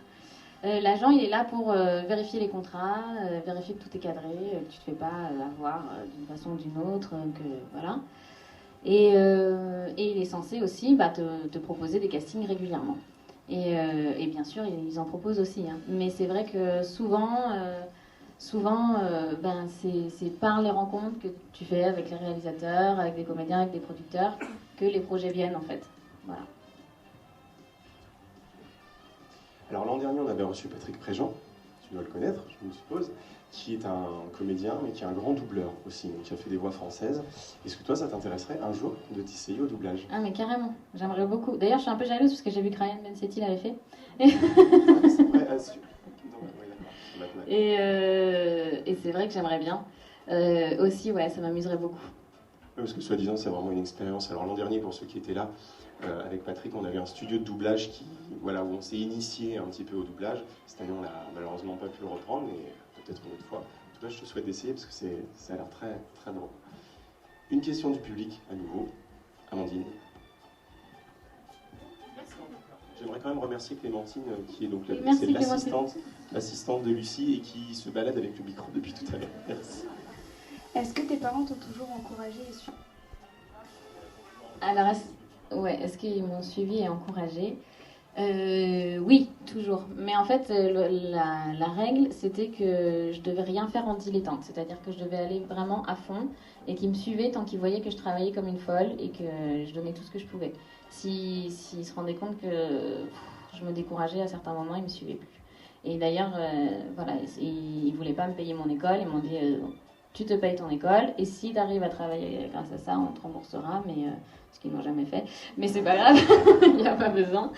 L'agent, il est là pour vérifier les contrats, vérifier que tout est cadré, que tu te fais pas avoir d'une façon ou d'une autre, que voilà. Et il est censé aussi te proposer des castings régulièrement. Et bien sûr, ils en proposent aussi. Hein. Mais c'est vrai que souvent, c'est par les rencontres que tu fais avec les réalisateurs, avec des comédiens, avec des producteurs, que les projets viennent en fait. Voilà. Alors l'an dernier, on avait reçu Patrick Préjean, tu dois le connaître, je me suppose, qui est un comédien, mais qui est un grand doubleur aussi, donc qui a fait des voix françaises. Est-ce que toi, ça t'intéresserait un jour de t'essayer au doublage? Ah mais carrément, j'aimerais beaucoup. D'ailleurs, je suis un peu jalouse parce que j'ai vu que Ryan Bensetti l'avait fait. C'est vrai, et c'est vrai que j'aimerais bien. Aussi, ouais, ça m'amuserait beaucoup. Parce que soi-disant, c'est vraiment une expérience. Alors l'an dernier, pour ceux qui étaient là, avec Patrick, on avait un studio de doublage où on s'est initié un petit peu au doublage. Cette année, on n'a malheureusement pas pu le reprendre, mais peut-être une autre fois. En tout cas, je te souhaite d'essayer parce que ça a l'air très, très drôle. Une question du public, à nouveau. Amandine. J'aimerais quand même remercier Clémentine, qui est donc l'assistante de Lucie et qui se balade avec le micro depuis tout à l'heure. Merci. Est-ce que tes parents t'ont toujours encouragé et suivi? Alors, est-ce qu'ils m'ont suivi et encouragé? Oui, toujours. Mais en fait, la règle, c'était que je devais rien faire en dilettante. C'est-à-dire que je devais aller vraiment à fond et qu'ils me suivaient tant qu'ils voyaient que je travaillais comme une folle et que je donnais tout ce que je pouvais. S'ils se rendaient compte que je me décourageais à certains moments, ils me suivaient plus. Et d'ailleurs, voilà, ils voulaient pas me payer mon école. Ils m'ont dit... tu te payes ton école et si tu arrives à travailler grâce à ça, on te remboursera, mais ce qu'ils n'ont jamais fait. Mais c'est pas grave, il n'y a pas besoin.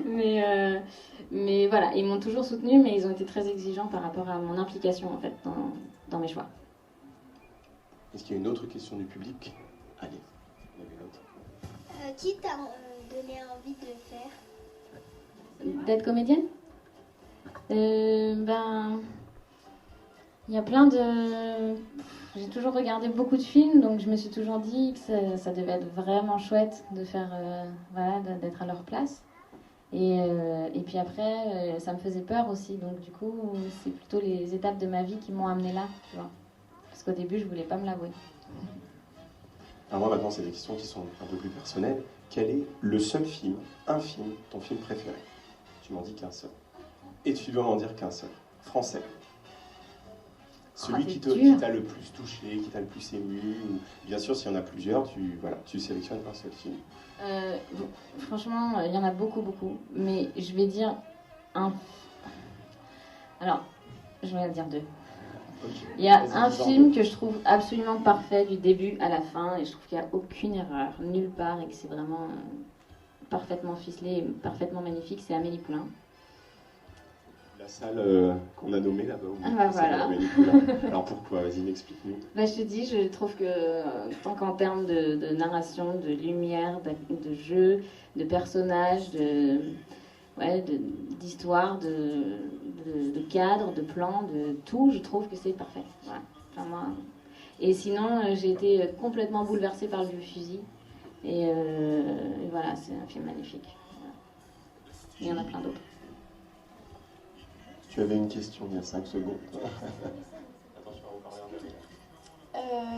mais voilà, ils m'ont toujours soutenue, mais ils ont été très exigeants par rapport à mon implication en fait dans mes choix. Est-ce qu'il y a une autre question du public? Allez, il y avait l'autre. Qui t'a donné envie de le faire? D'être comédienne? Il y a plein de... J'ai toujours regardé beaucoup de films, donc je me suis toujours dit que ça devait être vraiment chouette de faire, d'être à leur place. Et puis après, ça me faisait peur aussi, donc du coup, c'est plutôt les étapes de ma vie qui m'ont amenée là, tu vois. Parce qu'au début, je voulais pas me l'avouer. Alors moi, maintenant, c'est des questions qui sont un peu plus personnelles. Quel est le seul film, ton film préféré? Tu m'en dis qu'un seul. Et tu dois m'en dire qu'un seul. Français. Celui qui t'a le plus touché, qui t'a le plus ému, ou bien sûr, s'il y en a plusieurs, tu sélectionnes un seul film. Franchement, il y en a beaucoup, mais je vais dire un... Alors, je vais en dire deux. Okay. Il y a un film que je trouve absolument parfait du début à la fin, et je trouve qu'il n'y a aucune erreur, nulle part, et que c'est vraiment parfaitement ficelé et parfaitement magnifique, c'est Amélie Poulain. La salle qu'on a nommée là-bas. Voilà. Alors pourquoi? Vas-y, explique-nous. Je te dis, je trouve que tant qu'en termes de narration, de lumière, de jeu, de personnages, d'histoire, de cadre, de plan, de tout, je trouve que c'est parfait. Voilà. Enfin, moi... Et sinon, j'ai été complètement bouleversée par Le Vieux Fusil. Et voilà, c'est un film magnifique. Voilà. Il y en a plein d'autres. Tu avais une question il y a 5 secondes. Attention à vous parler en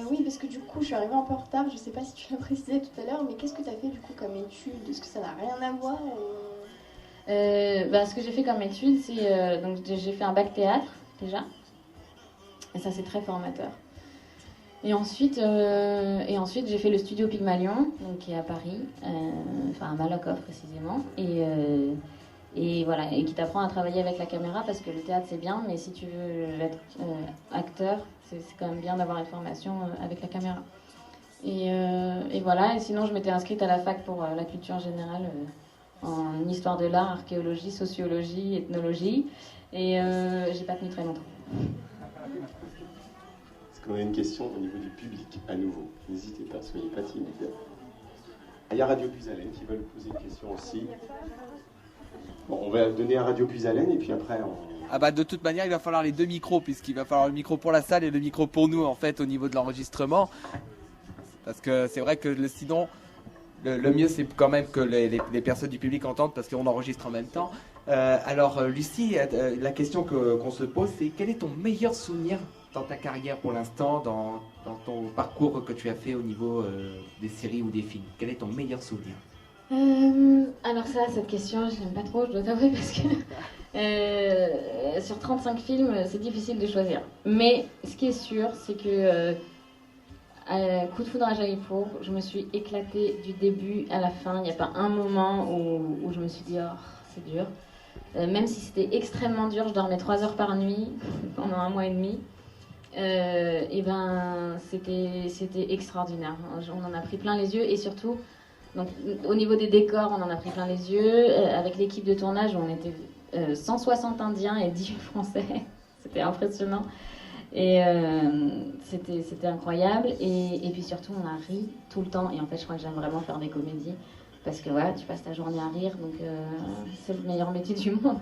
Oui, parce que du coup, je suis arrivée un peu en retard. Je sais pas si tu l'as précisé tout à l'heure, mais qu'est-ce que tu as fait du coup comme étude? Est-ce que ça n'a rien à voir Ce que j'ai fait comme étude, c'est donc j'ai fait un bac théâtre déjà, et ça c'est très formateur. Et ensuite j'ai fait le studio Pygmalion, donc qui est à Paris, à Malakoff précisément, et voilà, et qui t'apprend à travailler avec la caméra, parce que le théâtre c'est bien, mais si tu veux être acteur, c'est quand même bien d'avoir une formation avec la caméra. Et voilà, et sinon je m'étais inscrite à la fac pour la culture générale, en histoire de l'art, archéologie, sociologie, ethnologie, et j'ai pas tenu très longtemps. Est-ce qu'on a une question au niveau du public à nouveau? N'hésitez pas, soyez pas timide. Il y a Radio Puisalène qui veulent poser une question aussi. Bon, on va donner à Radio Puisalène et puis après on... Ah bah de toute manière il va falloir les deux micros, puisqu'il va falloir le micro pour la salle et le micro pour nous en fait au niveau de l'enregistrement. Parce que c'est vrai que sinon le mieux c'est quand même que les personnes du public entendent, parce qu'on enregistre en même temps. Alors Lucie, la question qu'on se pose, c'est quel est ton meilleur souvenir dans ta carrière pour l'instant, dans ton parcours que tu as fait au niveau des séries ou des films? Quel est ton meilleur souvenir? Alors ça, cette question, je l'aime pas trop, je dois t'avouer, parce que sur 35 films, c'est difficile de choisir. Mais ce qui est sûr, c'est que Coup de foudre à Jaipur, je me suis éclatée du début à la fin. Il n'y a pas un moment où je me suis dit « oh, c'est dur ». Même si c'était extrêmement dur, je dormais 3 heures par nuit pendant 1 mois et demi. Et ben c'était extraordinaire. On en a pris plein les yeux, et surtout donc, au niveau des décors on en a pris plein les yeux. Avec l'équipe de tournage on était 160 Indiens et 10 Français. C'était impressionnant et c'était incroyable, et puis surtout on a ri tout le temps, et en fait je crois que j'aime vraiment faire des comédies parce que voilà, tu passes ta journée à rire, donc c'est le meilleur métier du monde.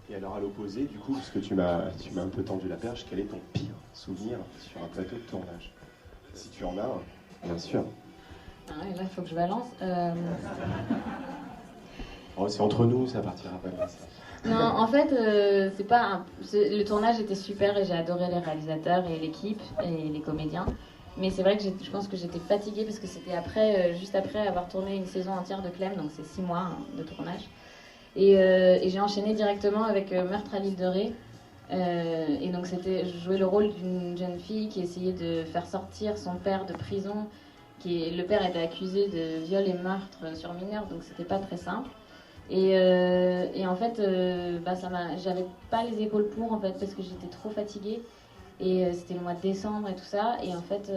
Et alors à l'opposé, du coup, parce que tu m'as un peu tendu la perche, quel est ton pire souvenir sur un plateau de tournage? Si tu en as un, bien sûr. Ah ouais, là il faut que je balance. Oh, c'est entre nous, ça partira pas comme ça. Non, en fait, le tournage était super et j'ai adoré les réalisateurs et l'équipe et les comédiens. Mais c'est vrai que je pense que j'étais fatiguée parce que c'était juste après avoir tourné une saison entière de Clem, donc c'est 6 mois de tournage. Et j'ai enchaîné directement avec Meurtre à l'île de Ré. Et donc je jouais le rôle d'une jeune fille qui essayait de faire sortir son père de prison. Le père était accusé de viol et meurtre sur mineur, donc c'était pas très simple. Et en fait, j'avais pas les épaules pour, en fait, parce que j'étais trop fatiguée. Et c'était le mois de décembre et tout ça. Et en fait,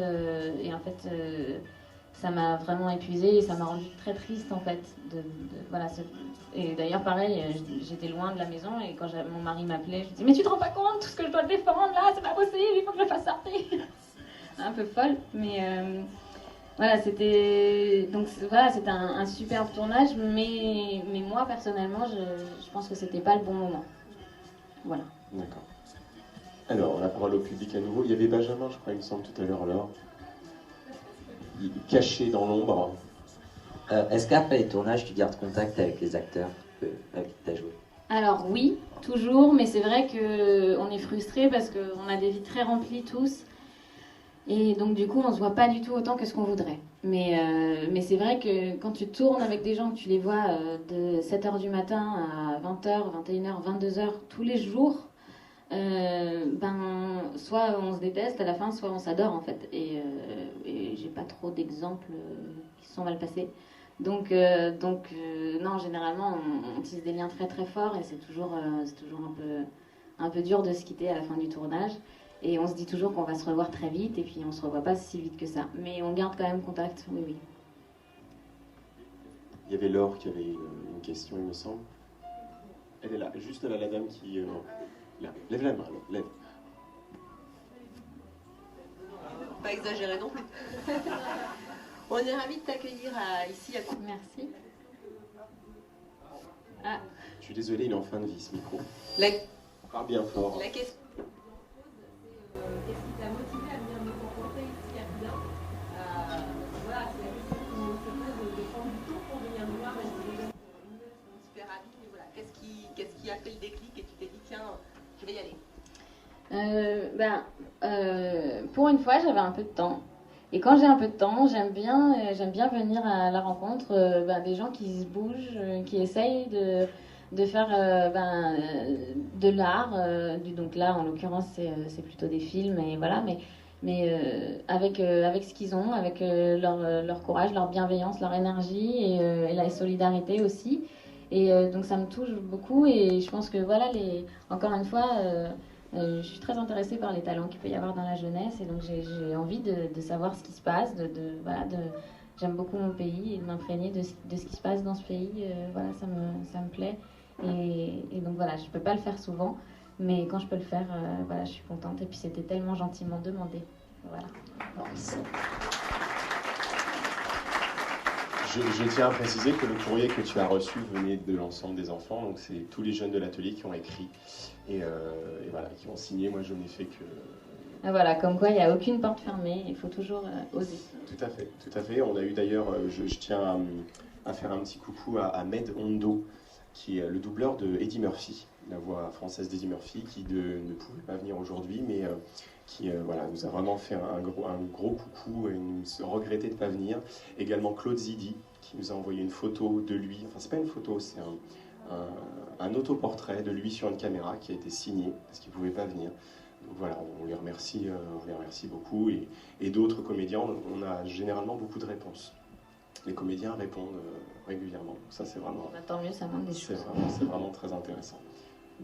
ça m'a vraiment épuisée et ça m'a rendue très triste, en fait. Voilà. Et d'ailleurs, pareil, j'étais loin de la maison, et quand mon mari m'appelait, je disais « Mais tu te rends pas compte, tout ce que je dois défendre là, c'est pas possible, il faut que je le fasse sortir !» Un peu folle, mais... Voilà, c'était un superbe tournage, mais moi personnellement, je pense que c'était pas le bon moment. Voilà. D'accord. Alors, la parole au public à nouveau. Il y avait Benjamin, je crois, il me semble, tout à l'heure, alors. Il est caché dans l'ombre. Est-ce qu'après les tournages, tu gardes contact avec les acteurs avec qui tu as joué? Alors oui, toujours, mais c'est vrai qu'on est frustrés parce qu'on a des vies très remplies tous. Et donc du coup, on se voit pas du tout autant que ce qu'on voudrait. Mais c'est vrai que quand tu tournes avec des gens, que tu les vois de 7h du matin à 20h, 21h, 22h tous les jours, soit on se déteste à la fin, soit on s'adore en fait. Et j'ai pas trop d'exemples qui se sont mal passés. Donc non, généralement on tisse des liens très très forts, et c'est toujours un peu dur de se quitter à la fin du tournage. Et on se dit toujours qu'on va se revoir très vite, et puis on se revoit pas si vite que ça. Mais on garde quand même contact, oui, oui. Il y avait Laure qui avait une question, il me semble. Elle est là, juste là, la dame qui... là. Lève la main, lève. Pas exagéré non plus. On est ravis de t'accueillir ici à Coupe. Merci. Ah. Je suis désolé, il est en fin de vie, ce micro. Parle bien fort. La question... Qu'est-ce qui t'a motivé à venir me rencontrer ici à Boulogne? Voilà, c'est la question qu'on se pose, de prendre du temps pour venir nous voir, même si les gens sont super ravis. Mais voilà, qu'est-ce qui a fait le déclic et tu t'es dit, tiens, je vais y aller? Pour une fois, j'avais un peu de temps. Et quand j'ai un peu de temps, j'aime bien venir à la rencontre des gens qui se bougent, qui essayent de faire de l'art. Donc là, en l'occurrence, c'est plutôt des films, et voilà, mais avec ce qu'ils ont, avec leur courage, leur bienveillance, leur énergie et la solidarité aussi. Et donc ça me touche beaucoup, et je pense que voilà, encore une fois, je suis très intéressée par les talents qu'il peut y avoir dans la jeunesse, et donc j'ai envie de savoir ce qui se passe, j'aime beaucoup mon pays et de m'imprégner de ce qui se passe dans ce pays. Voilà, ça me plaît, et donc voilà, je peux pas le faire souvent, mais quand je peux le faire, voilà, je suis contente, et puis c'était tellement gentiment demandé. Voilà. Merci. Je tiens à préciser que le courrier que tu as reçu venait de l'ensemble des enfants, donc c'est tous les jeunes de l'atelier qui ont écrit et voilà, qui ont signé. Moi, je n'ai fait que... Voilà, comme quoi il n'y a aucune porte fermée, il faut toujours oser. Tout à fait, tout à fait. On a eu d'ailleurs, je tiens à faire un petit coucou à Ahmed Ondo, qui est le doubleur de Eddie Murphy, la voix française d'Eddie Murphy, qui ne pouvait pas venir aujourd'hui, mais qui voilà, nous a vraiment fait un gros coucou et nous regrettait de ne pas venir. Également Claude Zidi, qui nous a envoyé une photo de lui, enfin c'est pas une photo, c'est un autoportrait de lui sur une caméra qui a été signé, parce qu'il ne pouvait pas venir. Donc voilà, on les remercie beaucoup, et d'autres comédiens, on a généralement beaucoup de réponses. Les comédiens répondent régulièrement, donc ça c'est vraiment... Tant mieux, ça manque des choses. C'est vraiment très intéressant.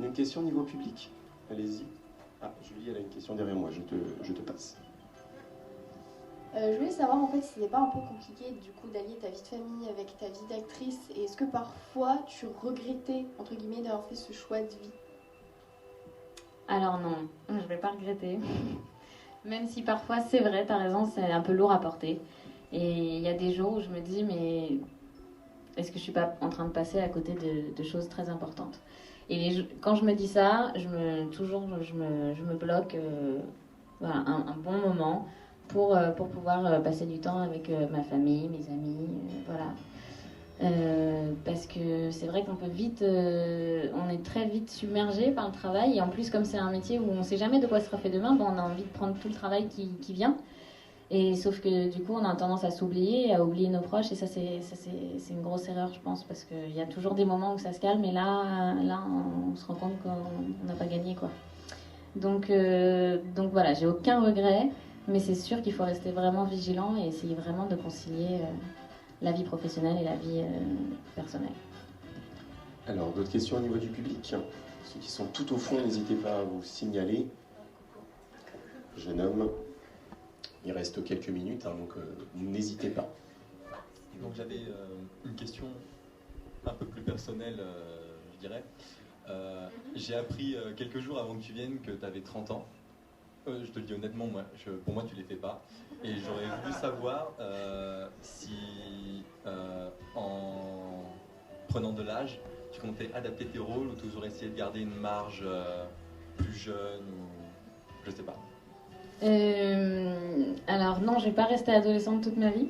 Une question au niveau public? Allez-y. Ah, Julie, elle a une question derrière moi, je te passe. Je voulais savoir en fait si c'était pas un peu compliqué du coup d'allier ta vie de famille avec ta vie d'actrice, et est-ce que parfois tu regrettais entre guillemets d'avoir fait ce choix de vie? Alors non, je vais pas regretter. Même si parfois c'est vrai, t'as raison, c'est un peu lourd à porter. Et il y a des jours où je me dis mais est-ce que je suis pas en train de passer à côté de choses très importantes? Et quand je me dis ça, je me bloque voilà, un bon moment pour pouvoir passer du temps avec ma famille, mes amis, voilà. Parce que c'est vrai qu'on peut vite, on est très vite submergé par le travail, et en plus comme c'est un métier où on ne sait jamais de quoi sera fait demain, on a envie de prendre tout le travail qui vient. Et sauf que du coup on a tendance à s'oublier, à oublier nos proches, et ça c'est une grosse erreur je pense, parce qu'il y a toujours des moments où ça se calme, et là on se rend compte qu'on n'a pas gagné quoi. Donc voilà, j'ai aucun regret, mais c'est sûr qu'il faut rester vraiment vigilant et essayer vraiment de concilier la vie professionnelle et la vie personnelle. Alors d'autres questions au niveau du public? Ceux qui sont tout au fond, n'hésitez pas à vous signaler. Jeune homme. Il reste quelques minutes, hein, donc n'hésitez pas. Donc j'avais une question un peu plus personnelle, je dirais. J'ai appris quelques jours avant que tu viennes que tu avais 30 ans. Je te le dis honnêtement, pour moi tu ne les fais pas. Et j'aurais voulu savoir si en prenant de l'âge, tu comptais adapter tes rôles, ou toujours essayer de garder une marge plus jeune, ou je sais pas. Alors non, je vais pas rester adolescente toute ma vie.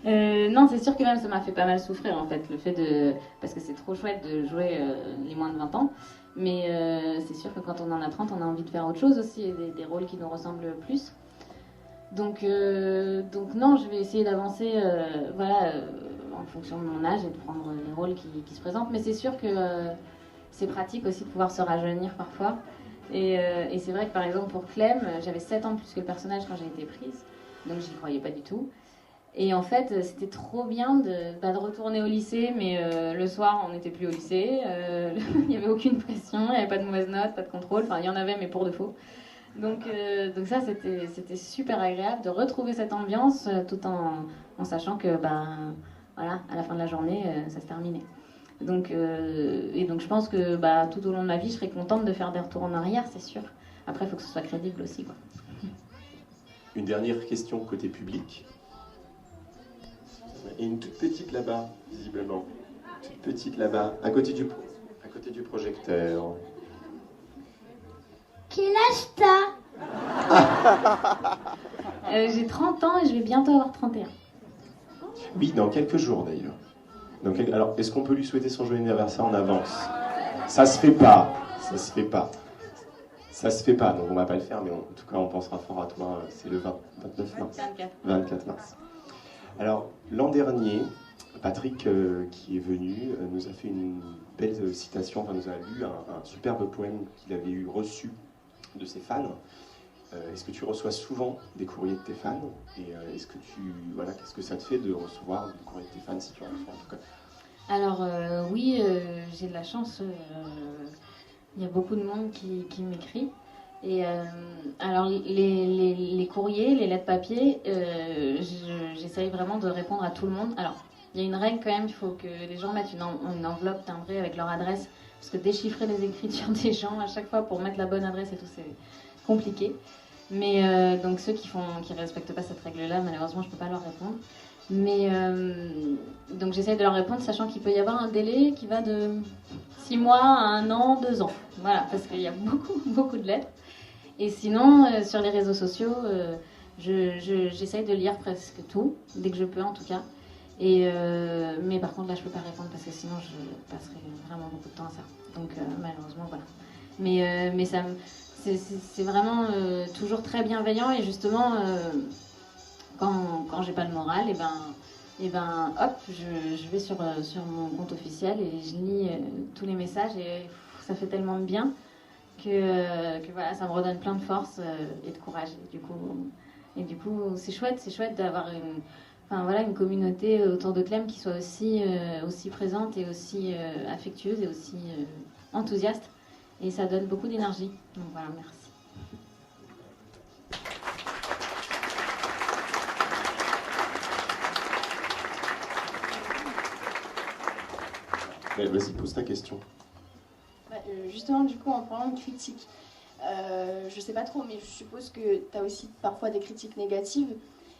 Non, c'est sûr que même ça m'a fait pas mal souffrir en fait, le fait parce que c'est trop chouette de jouer les moins de 20 ans, mais c'est sûr que quand on en a 30, on a envie de faire autre chose aussi, et des rôles qui nous ressemblent plus. Donc non, je vais essayer d'avancer voilà, en fonction de mon âge et de prendre les rôles qui se présentent, mais c'est sûr que c'est pratique aussi de pouvoir se rajeunir parfois. Et c'est vrai que par exemple pour Clem, j'avais 7 ans plus que le personnage quand j'ai été prise, donc j'y croyais pas du tout. Et en fait, c'était trop bien de retourner au lycée, mais le soir, on n'était plus au lycée, il n'y avait aucune pression, il n'y avait pas de mauvaises notes, pas de contrôle, enfin il y en avait mais pour de faux. Donc ça, c'était super agréable de retrouver cette ambiance tout en sachant que voilà, à la fin de la journée, ça se terminait. Donc je pense que tout au long de ma vie, je serais contente de faire des retours en arrière, c'est sûr. Après, il faut que ce soit crédible aussi, quoi. Une dernière question côté public. Et une toute petite là-bas, visiblement. Toute petite là-bas, à côté du projecteur. Quel âge t'as? J'ai 30 ans et je vais bientôt avoir 31. Oui, dans quelques jours d'ailleurs. Alors, est-ce qu'on peut lui souhaiter son joyeux anniversaire en avance? Ça se fait pas. Ça se fait pas. Ça se fait pas, donc on va pas le faire, mais en tout cas on pensera fort à toi, c'est le 29 mars. 24 mars. Alors, l'an dernier, Patrick, qui est venu, nous a fait une belle citation, enfin nous a lu un superbe poème qu'il avait eu reçu de ses fans. Est-ce que tu reçois souvent des courriers de tes fans? Et est-ce que qu'est-ce que ça te fait de recevoir des courriers de tes fans, si tu en reçois en tout cas? Alors oui, j'ai de la chance. Il y a beaucoup de monde qui m'écrit. Et alors les courriers, les lettres papier, j'essaye vraiment de répondre à tout le monde. Alors il y a une règle quand même, il faut que les gens mettent une enveloppe timbrée avec leur adresse, parce que déchiffrer les écritures des gens à chaque fois pour mettre la bonne adresse et tout, c'est compliqué. Mais donc ceux qui respectent pas cette règle-là, malheureusement je peux pas leur répondre. Mais donc j'essaye de leur répondre, sachant qu'il peut y avoir un délai qui va de 6 mois à 1 an, 2 ans. Voilà, parce qu'il y a beaucoup de lettres. Et sinon, sur les réseaux sociaux, j'essaye de lire presque tout, dès que je peux en tout cas. Mais par contre là je peux pas répondre parce que sinon je passerai vraiment beaucoup de temps à ça. Donc malheureusement voilà. Mais c'est vraiment toujours très bienveillant, et justement quand j'ai pas le moral, et ben hop, je vais sur mon compte officiel et je lis tous les messages, et ça fait tellement de bien que voilà, ça me redonne plein de force et de courage. Et du coup c'est chouette d'avoir une communauté autour de Clem qui soit aussi présente et aussi affectueuse et aussi enthousiaste, et ça donne beaucoup d'énergie. Donc voilà, merci. Vas-y, pose ta question. Justement, du coup, en parlant de critiques, je sais pas trop, mais je suppose que tu as aussi parfois des critiques négatives.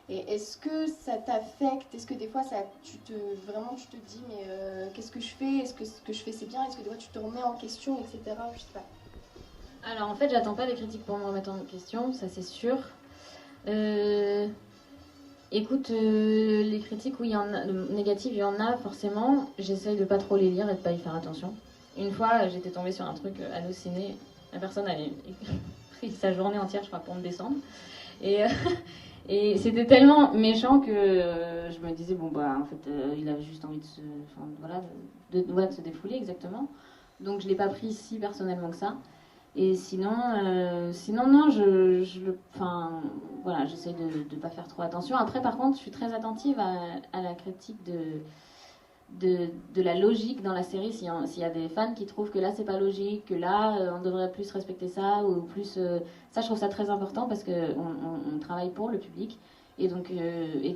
Et est-ce que ça t'affecte? Est-ce que des fois, tu te dis, mais qu'est-ce que je fais? Est-ce que ce que je fais, c'est bien? Est-ce que des fois, tu te remets en question, etc. Je sais pas. Alors, en fait, j'attends pas des critiques pour me remettre en question, ça c'est sûr. Écoute, les critiques, oui, négatives, il y en a forcément. J'essaye de pas trop les lire et de pas y faire attention. Une fois, j'étais tombée sur un truc halluciné. La personne avait pris sa journée entière, je crois, pour me descendre. Et c'était tellement méchant que je me disais, bon, bah, en fait, il avait juste envie de se défouler, exactement. Donc, je l'ai pas pris si personnellement que ça. Et sinon non, voilà, j'essaie de pas faire trop attention. Après, par contre, je suis très attentive à la critique de la logique dans la série. S'il y a des fans qui trouvent que là c'est pas logique, que là on devrait plus respecter ça, ou plus ça, je trouve ça très important, parce que on travaille pour le public, et donc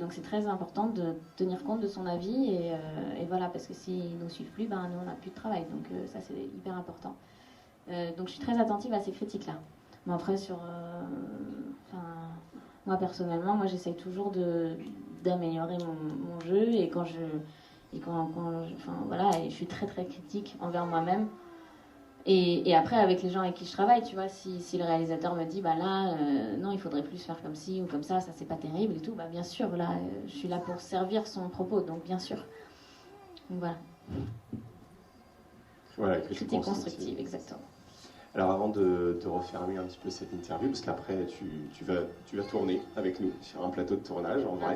c'est très important de tenir compte de son avis, et voilà, parce que s'ils nous suivent plus, ben nous on n'a plus de travail, donc ça c'est hyper important. Donc je suis très attentive à ces critiques là. Mais après moi personnellement, j'essaye toujours d'améliorer mon jeu, et je suis très très critique envers moi-même, et après avec les gens avec qui je travaille, tu vois, si le réalisateur me dit bah là non, il faudrait plus faire comme ci ou comme ça c'est pas terrible et tout, bah bien sûr, là je suis là pour servir son propos, donc bien sûr. Donc voilà, critique constructive, exactement. Alors avant de refermer un petit peu cette interview, parce qu'après tu vas tourner avec nous sur un plateau de tournage, en vrai.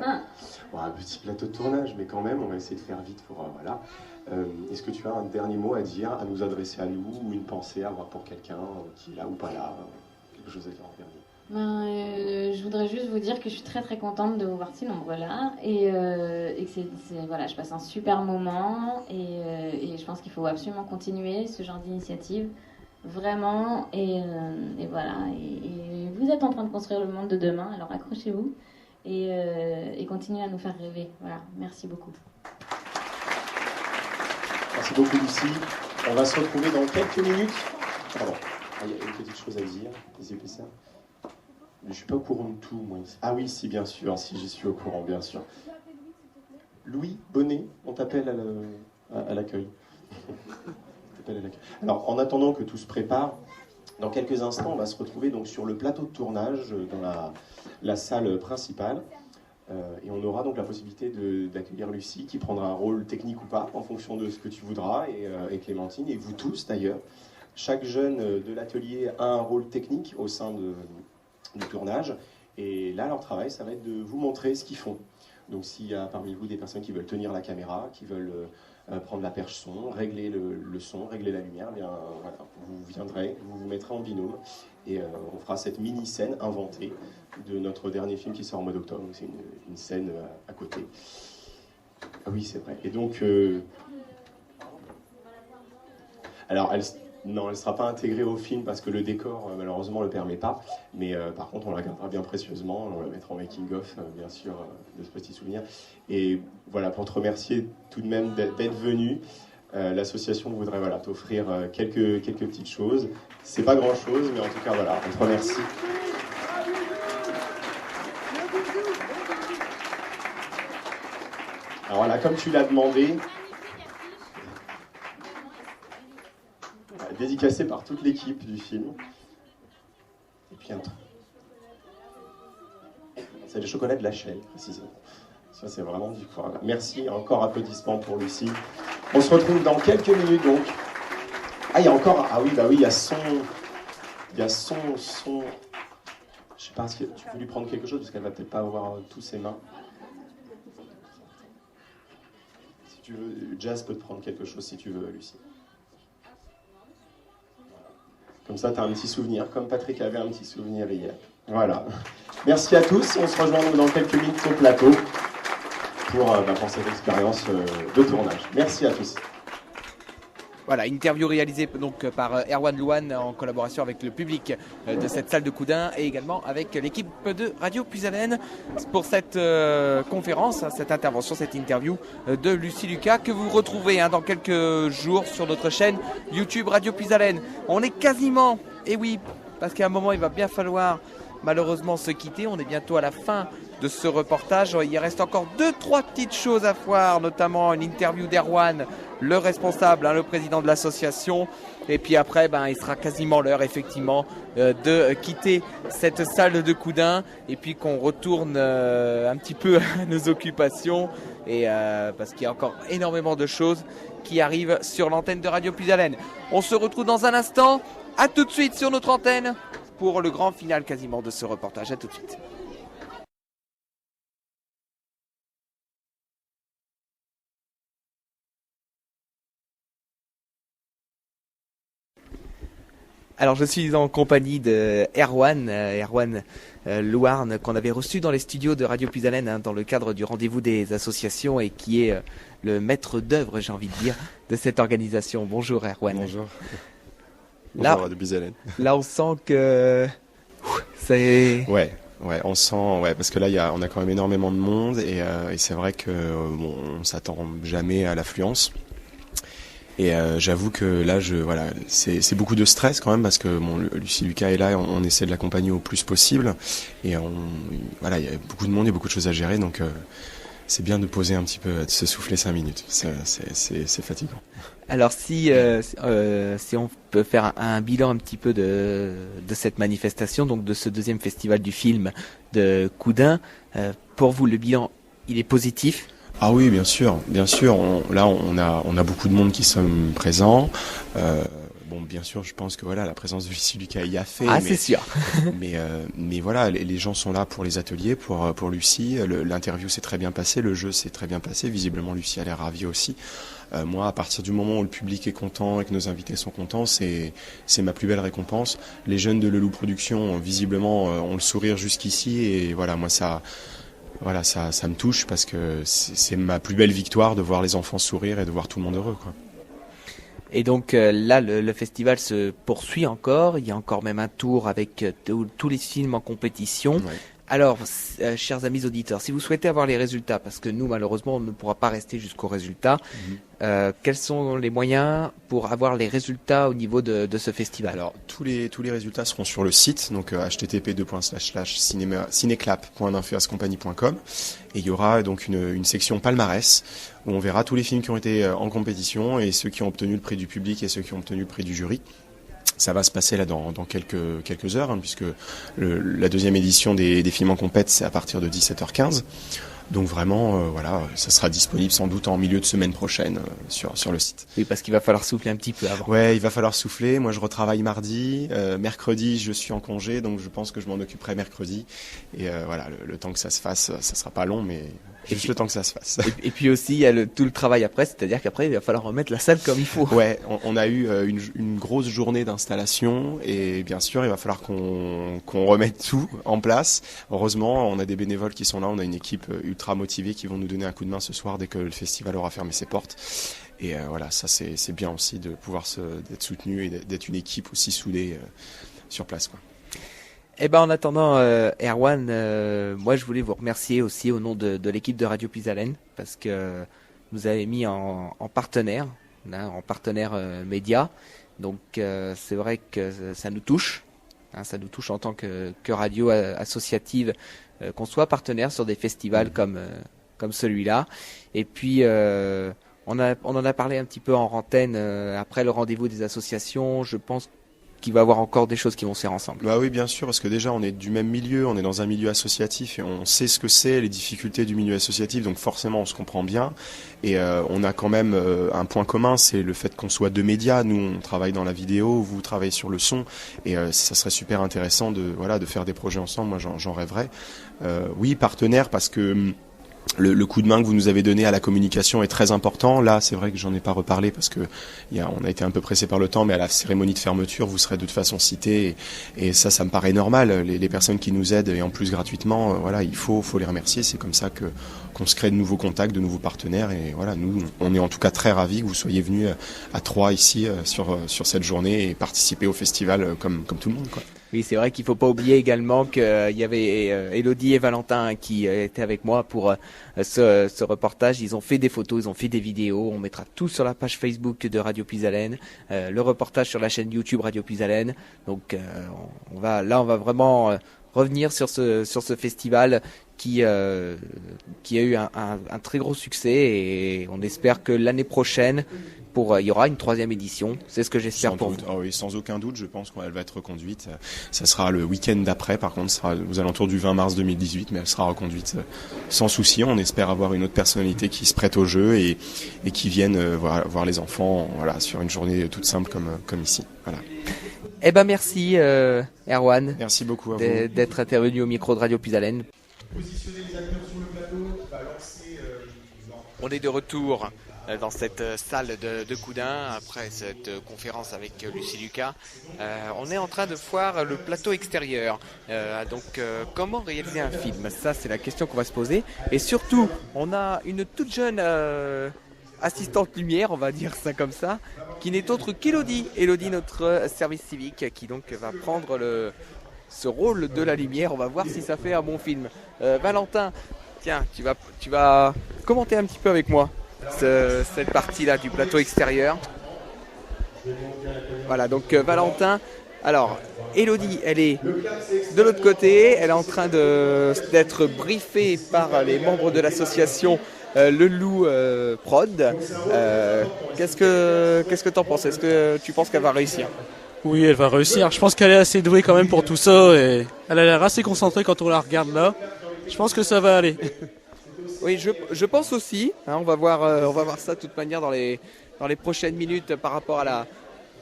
Bon, un petit plateau de tournage, mais quand même, on va essayer de faire vite pour... voilà. Est-ce que tu as un dernier mot à dire, à nous adresser à nous, ou une pensée à avoir pour quelqu'un qui est là ou pas là, quelque chose à dire en dernier? Je voudrais juste vous dire que je suis très très contente de vous voir si nombreux là, et que voilà, je passe un super moment, et je pense qu'il faut absolument continuer ce genre d'initiative. Vraiment, et voilà, et vous êtes en train de construire le monde de demain, alors accrochez-vous et continuez à nous faire rêver. Voilà, merci beaucoup. Merci beaucoup, Lucie. On va se retrouver dans quelques minutes. Pardon, il y a une petite chose à dire, les épaisseurs. Mais je suis pas au courant de tout, moi. Ah oui, si, bien sûr, si, j'y suis au courant, bien sûr. Louis Bonnet, on t'appelle à l'accueil. Alors, en attendant que tout se prépare, dans quelques instants, on va se retrouver donc sur le plateau de tournage dans la salle principale, et on aura donc la possibilité d'accueillir Lucie, qui prendra un rôle technique ou pas, en fonction de ce que tu voudras, et Clémentine, et vous tous d'ailleurs. Chaque jeune de l'atelier a un rôle technique au sein du tournage. Et là, leur travail, ça va être de vous montrer ce qu'ils font. Donc s'il y a parmi vous des personnes qui veulent tenir la caméra, qui veulent prendre la perche son, régler le son, régler la lumière, bien voilà, vous viendrez, vous mettrez en binôme et on fera cette mini-scène inventée de notre dernier film qui sort au mois d'octobre. C'est une scène à côté. Ah oui, c'est vrai. Et donc, alors elle ne sera pas intégrée au film parce que le décor, malheureusement, ne le permet pas. Mais par contre, on la gardera bien précieusement. On la mettra en making-of, bien sûr, de ce petit souvenir. Et voilà, pour te remercier tout de même d'être venu, l'association voudrait t'offrir quelques petites choses. C'est pas grand-chose, mais en tout cas, voilà, on te remercie. Alors voilà, comme tu l'as demandé, dédicacé par toute l'équipe du film. Et puis un truc. C'est les chocolats de la Shell, précisément. Ça, c'est vraiment du quoi. Merci, encore applaudissements pour Lucie. On se retrouve dans quelques minutes, donc. Ah, il y a encore... Ah oui, il y a son... Il y a son... Je sais pas, est-ce que tu peux lui prendre quelque chose, parce qu'elle va peut-être pas avoir tous ses mains. Si tu veux, Jazz peut te prendre quelque chose, si tu veux, Lucie. Comme ça, tu as un petit souvenir, comme Patrick avait un petit souvenir hier. Voilà. Merci à tous. On se rejoint dans quelques minutes au plateau pour cette expérience de tournage. Merci à tous. Voilà, interview réalisée donc par Erwan Louane en collaboration avec le public de cette salle de Coudun et également avec l'équipe de Radio Puisalène pour cette conférence, cette intervention, cette interview de Lucie Lucas que vous retrouvez dans quelques jours sur notre chaîne YouTube Radio Puisalène. On est quasiment, et oui, parce qu'à un moment il va bien falloir malheureusement se quitter, on est bientôt à la fin de ce reportage. Il reste encore 2-3 petites choses à voir, notamment une interview d'Erwan, le responsable, le président de l'association. Et puis après, il sera quasiment l'heure, effectivement, de quitter cette salle de Coudun et puis qu'on retourne un petit peu à nos occupations. Et parce qu'il y a encore énormément de choses qui arrivent sur l'antenne de Radio Puisalène. On se retrouve dans un instant. À tout de suite sur notre antenne pour le grand final quasiment de ce reportage. À tout de suite. Alors je suis en compagnie de Erwan Louarn, qu'on avait reçu dans les studios de Radio Puisalène dans le cadre du rendez-vous des associations et qui est le maître d'œuvre, j'ai envie de dire, de cette organisation. Bonjour Erwan. Bonjour. Là, Bonjour Radio Puisalène. Là on sent que c'est... Ouais, on sent, parce que là on a quand même énormément de monde et c'est vrai que on s'attend jamais à l'affluence. Et j'avoue que là, c'est beaucoup de stress quand même parce que Lucie Lucas est là, et on essaie de l'accompagner au plus possible. Et il y a beaucoup de monde et beaucoup de choses à gérer, donc c'est bien de poser un petit peu, de se souffler 5 minutes. C'est fatigant. Alors si on peut faire un bilan un petit peu de cette manifestation, donc de ce deuxième festival du film de Coudun, pour vous le bilan, il est positif? Ah oui, bien sûr. On a beaucoup de monde qui sont présents. Bien sûr, je pense que la présence de Lucie Lucas y a fait. Ah, c'est sûr. mais voilà, les gens sont là pour les ateliers, pour Lucie. L'interview s'est très bien passée, le jeu s'est très bien passé. Visiblement, Lucie a l'air ravie aussi. Moi, à partir du moment où le public est content et que nos invités sont contents, c'est ma plus belle récompense. Les jeunes de Leloup Productions, visiblement, ont le sourire jusqu'ici. Et voilà, moi, ça me touche parce que c'est ma plus belle victoire de voir les enfants sourire et de voir tout le monde heureux, quoi. Et donc là, le festival se poursuit encore. Il y a encore même un tour avec tous les films en compétition. Ouais. Alors, chers amis auditeurs, si vous souhaitez avoir les résultats, parce que nous, malheureusement, on ne pourra pas rester jusqu'aux résultats, quels sont les moyens pour avoir les résultats au niveau de ce festival? Alors, tous les résultats seront sur le site, donc http://cinéclap.ninfeascompagnie.com, et il y aura donc une section palmarès où on verra tous les films qui ont été en compétition et ceux qui ont obtenu le prix du public et ceux qui ont obtenu le prix du jury. Ça va se passer là dans quelques heures, puisque la deuxième édition des films en compète, c'est à partir de 17h15. Donc vraiment, voilà, ça sera disponible sans doute en milieu de semaine prochaine sur le site. Oui, parce qu'il va falloir souffler un petit peu avant. Ouais, il va falloir souffler. Moi, je retravaille mardi. Mercredi, je suis en congé, donc je pense que je m'en occuperai mercredi. Et voilà, le temps que ça se fasse, ça sera pas long, mais juste le temps que ça se fasse. Et puis aussi, il y a tout le travail après, c'est-à-dire qu'après, il va falloir remettre la salle comme il faut. Ouais, on a eu une grosse journée d'installation et bien sûr, il va falloir qu'on remette tout en place. Heureusement, on a des bénévoles qui sont là, on a une équipe ultra motivés qui vont nous donner un coup de main ce soir dès que le festival aura fermé ses portes. Et voilà, ça c'est bien aussi de pouvoir d'être soutenu et d'être une équipe aussi soudée sur place, quoi. Eh ben en attendant, Erwan, moi je voulais vous remercier aussi au nom de l'équipe de Radio Puisalène parce que vous avez mis en partenaire, en partenaire média. Donc c'est vrai que ça nous touche. Ça nous touche en tant que radio associative qu'on soit partenaire sur des festivals comme celui-là. Et puis on en a parlé un petit peu en antenne après le rendez-vous des associations. Je pense qu'il va y avoir encore des choses qui vont se faire ensemble. Bah oui, bien sûr, parce que déjà on est du même milieu, on est dans un milieu associatif et on sait ce que c'est, les difficultés du milieu associatif, donc forcément on se comprend bien. Et on a quand même un point commun, c'est le fait qu'on soit deux médias. Nous on travaille dans la vidéo, vous travaillez sur le son, et ça serait super intéressant de faire des projets ensemble. Moi j'en rêverais. Oui, partenaire, parce que le coup de main que vous nous avez donné à la communication est très important. Là, c'est vrai que j'en ai pas reparlé parce que on a été un peu pressé par le temps, mais à la cérémonie de fermeture, vous serez de toute façon cités et ça me paraît normal. Les personnes qui nous aident et en plus gratuitement, voilà, il faut les remercier. C'est comme ça qu'on se crée de nouveaux contacts, de nouveaux partenaires et voilà, nous, on est en tout cas très ravis que vous soyez venus à Troyes ici sur cette journée et participer au festival comme tout le monde, quoi. Oui, c'est vrai qu'il faut pas oublier également qu'il y avait Elodie et Valentin qui étaient avec moi pour ce reportage. Ils ont fait des photos, ils ont fait des vidéos. On mettra tout sur la page Facebook de Radio Puisalène, le reportage sur la chaîne YouTube Radio Puisalène. Donc on va vraiment revenir sur ce festival qui a eu un très gros succès et on espère que l'année prochaine il y aura une 3e édition. C'est ce que j'espère pour vous. Oh oui, sans aucun doute, je pense qu'elle va être reconduite. Ça sera le week-end d'après, par contre, ça sera aux alentours du 20 mars 2018, mais elle sera reconduite sans souci. On espère avoir une autre personnalité qui se prête au jeu et qui vienne voir les enfants, voilà, sur une journée toute simple comme ici. Voilà. Eh ben merci Erwan. Merci beaucoup à vous d'être intervenu au micro de Radio Puisalène. Positionner les acteurs sur le plateau, balancer. On est de retour dans cette salle de Coudun après cette conférence avec Lucie Lucas. On est en train de voir le plateau extérieur. Donc comment réaliser un film? Ça c'est la question qu'on va se poser. Et surtout, on a une toute jeune assistante lumière, on va dire ça comme ça, qui n'est autre qu'Elodie. Elodie, notre service civique, qui donc va prendre ce rôle de la lumière. On va voir si ça fait un bon film. Valentin, tiens, tu vas commenter un petit peu avec moi cette partie-là du plateau extérieur. Voilà, donc Valentin. Alors, Elodie, elle est de l'autre côté. Elle est en train d'être briefée par les membres de l'association Le Loup Prod. Qu'est-ce que t'en penses? Est-ce que tu penses qu'elle va réussir? Oui, elle va réussir. Je pense qu'elle est assez douée quand même pour tout ça et elle a l'air assez concentrée quand on la regarde là. Je pense que ça va aller. Oui, je pense aussi. On va voir ça de toute manière dans les prochaines minutes par rapport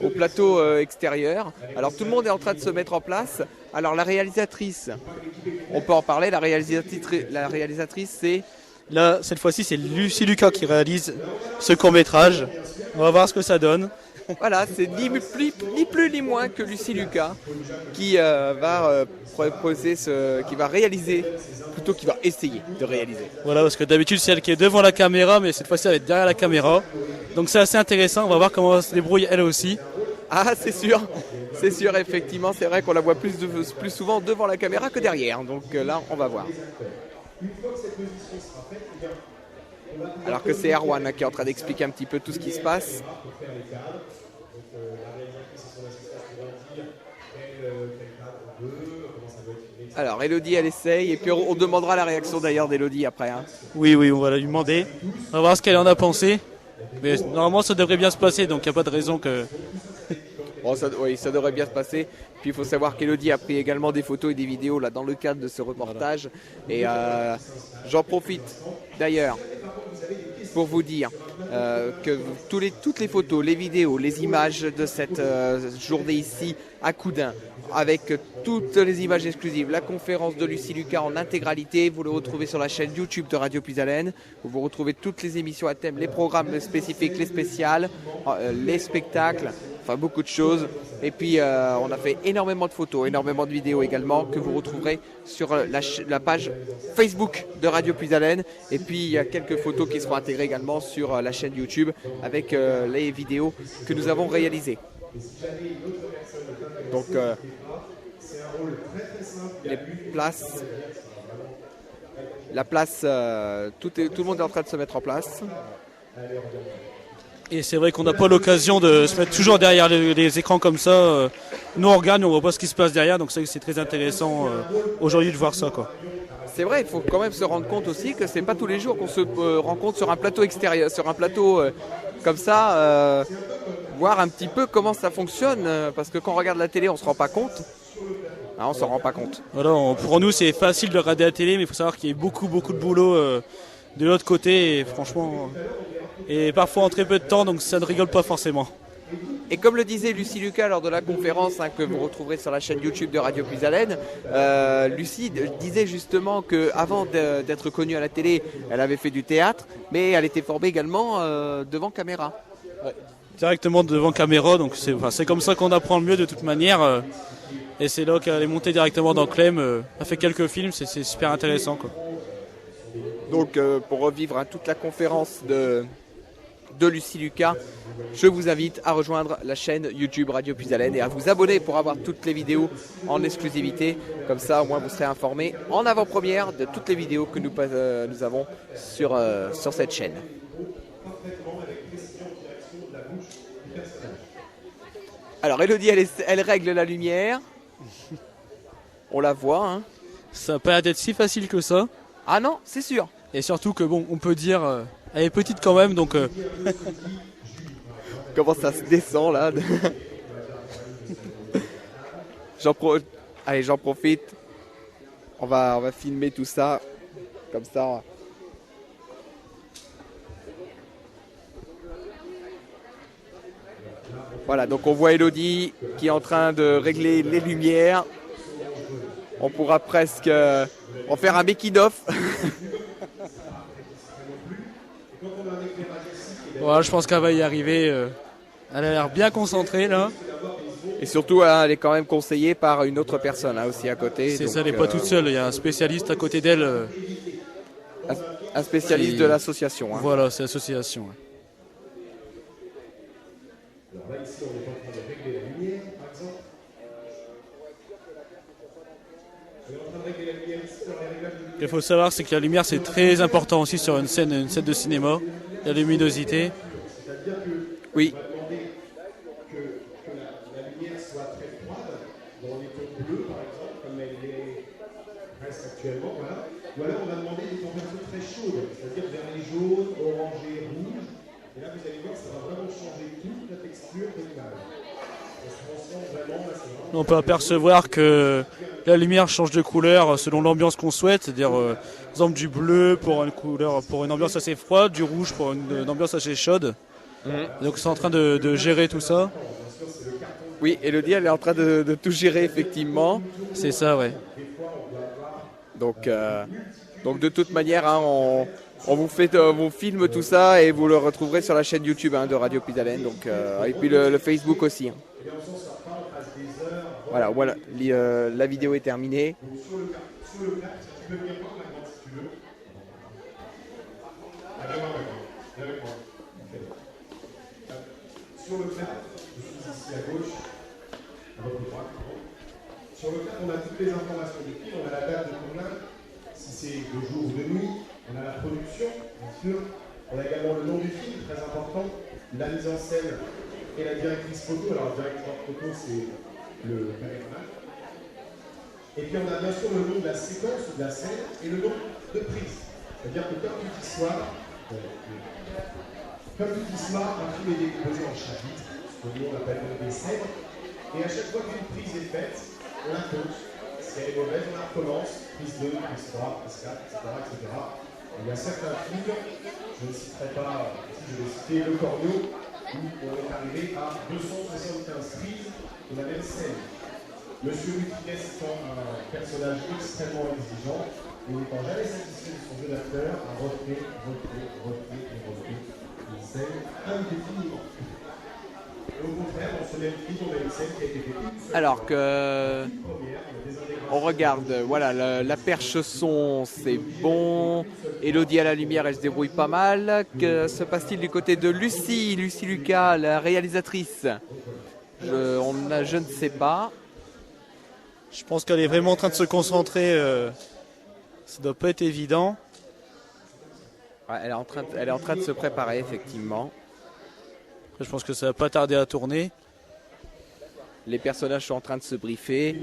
au plateau extérieur. Alors tout le monde est en train de se mettre en place. Alors la réalisatrice, on peut en parler. La réalisatrice, c'est... Là, cette fois-ci, c'est Lucie Lucas qui réalise ce court-métrage. On va voir ce que ça donne. Voilà, c'est ni plus ni moins que Lucie Lucas qui va proposer qui va réaliser, plutôt qui va essayer de réaliser. Voilà, parce que d'habitude c'est elle qui est devant la caméra, mais cette fois-ci elle est derrière la caméra. Donc c'est assez intéressant, on va voir comment elle se débrouille elle aussi. Ah, c'est sûr, effectivement, c'est vrai qu'on la voit plus souvent devant la caméra que derrière. Donc là, on va voir. Alors que c'est Erwan qui est en train d'expliquer un petit peu tout ce qui se passe. Alors Elodie elle essaye et puis on demandera la réaction d'ailleurs d'Elodie après. Oui, on va lui demander. On va voir ce qu'elle en a pensé. Mais normalement ça devrait bien se passer, donc il n'y a pas de raison que... Bon, ça devrait bien se passer. Puis il faut savoir qu'Elodie a pris également des photos et des vidéos là dans le cadre de ce reportage. Et j'en profite d'ailleurs pour vous dire que toutes les photos, les vidéos, les images de cette journée ici à Coudun, avec toutes les images exclusives, la conférence de Lucie Lucas en intégralité, vous le retrouvez sur la chaîne YouTube de Radio Puisalène, où vous retrouvez toutes les émissions à thème, les programmes spécifiques, les spéciales, les spectacles, enfin beaucoup de choses. Et puis on a fait énormément de photos, énormément de vidéos également que vous retrouverez sur la page Facebook de Radio Puisalène. Et puis il y a quelques photos qui seront intégrées également sur la chaîne YouTube avec les vidéos que nous avons réalisées. Donc les places, la place, tout le monde est en train de se mettre en place. Et c'est vrai qu'on n'a pas l'occasion de se mettre toujours derrière les écrans comme ça. Nous on regarde, on voit pas ce qui se passe derrière, donc c'est très intéressant aujourd'hui de voir ça, quoi. C'est vrai, il faut quand même se rendre compte aussi que c'est pas tous les jours qu'on se rencontre sur un plateau extérieur, sur un plateau comme ça, voir un petit peu comment ça fonctionne, parce que quand on regarde la télé, on se rend pas compte. On s'en rend pas compte. Voilà, pour nous c'est facile de regarder la télé, mais il faut savoir qu'il y a beaucoup de boulot de l'autre côté, et franchement, et parfois en très peu de temps, donc ça ne rigole pas forcément. Et comme le disait Lucie Lucas lors de la conférence que vous retrouverez sur la chaîne YouTube de Radio Puisalène, Lucie disait justement qu'avant d'être connue à la télé, elle avait fait du théâtre, mais elle était formée également devant caméra. Ouais, directement devant caméra, donc c'est comme ça qu'on apprend le mieux de toute manière. Et c'est là qu'elle est montée directement dans Clem, elle a fait quelques films, c'est super intéressant, quoi. Donc pour revivre toute la conférence de Lucie Lucas, je vous invite à rejoindre la chaîne YouTube Radio Puisalène et à vous abonner pour avoir toutes les vidéos en exclusivité. Comme ça, au moins, vous serez informés en avant-première de toutes les vidéos que nous avons sur cette chaîne. Alors, Elodie, elle règle la lumière. On la voit, hein. Ça n'a pas l'air d'être si facile que ça. Ah non, c'est sûr. Et surtout que bon, on peut dire, elle est petite quand même, donc. Comment ça se descend là. Allez, j'en profite. On va filmer tout ça. Comme ça. Voilà, donc on voit Elodie qui est en train de régler les lumières. On pourra presque en faire un making-of. Voilà, je pense qu'elle va y arriver. Elle a l'air bien concentrée là. Et surtout, elle est quand même conseillée par une autre personne aussi à côté. C'est ça, elle n'est pas toute seule. Il y a un spécialiste à côté d'elle. Un spécialiste de l'association. Hein. Voilà, c'est l'association. Ouais. Alors là, ici, on est en train de régler la lumière, par exemple. On est en train de régler la lumière ici dans les réglages de lumière. Ce qu'il faut savoir, c'est que la lumière, c'est très important aussi sur une scène de cinéma. La luminosité. C'est-à-dire que oui. on va demander que la lumière soit très froide, dans les tons bleus, par exemple, comme elle est presque actuellement, voilà. Ou alors on va demander des températures très chaudes, c'est-à-dire vers les jaunes, orangés, rouges. Et là, vous allez voir, ça va vraiment changer toute la texture de l'image. On se ressent vraiment, là, c'est vraiment... On peut apercevoir que la lumière change de couleur selon l'ambiance qu'on souhaite, c'est-à-dire par exemple du bleu pour une ambiance assez froide, du rouge pour une ambiance assez chaude. Donc c'est en train de gérer tout ça. Oui, Elodie, elle est en train de tout gérer effectivement. C'est ça, ouais. Donc de toute manière, hein, on vous filme tout ça et vous le retrouverez sur la chaîne YouTube de Radio Puisalène, donc et puis le Facebook aussi. Hein. Voilà, la vidéo est terminée. Sur le plat, je suis ici à gauche, à votre droite, sur le plat, on a toutes les informations du film, on a la date de tournage, si c'est de jour ou de nuit, on a la production, bien sûr, on a également le nom du film, très important, la mise en scène et la directrice photo. Alors, la directrice photo, c'est le caméraman. Et puis, on a bien sûr le nom de la séquence ou de la scène et le nom de prise. C'est-à-dire que comme tout histoire, un film est décomposé en chapitres, que nous on appelle des scènes, Et à chaque fois qu'une prise est faite, on la compte. Si elle est mauvaise, on la recommence. Prise 2, prise 3, prise 4, etc. etc. Il y a certains films, je ne citerai pas, si je vais citer Le Corneau, où on est arrivé à 275 prises de la même scène. Monsieur Louis-Funès étant un personnage extrêmement exigeant, et n'étant jamais satisfait de son jeu d'acteur, a refait une scène indéfiniment. Et au contraire, dans ce même film, on a une scène qui a été faite une seule Alors fois. que on regarde, voilà, la perche son, c'est bon. Elodie à la lumière, elle se débrouille pas mal. Que se passe-t-il du côté de Lucie Lucas, la réalisatrice? Je ne sais pas. Je pense qu'elle est vraiment en train de se concentrer. Ça doit pas être évident. Ouais, elle est en train de se préparer, effectivement. Après, je pense que ça va pas tarder à tourner. Les personnages sont en train de se briefer.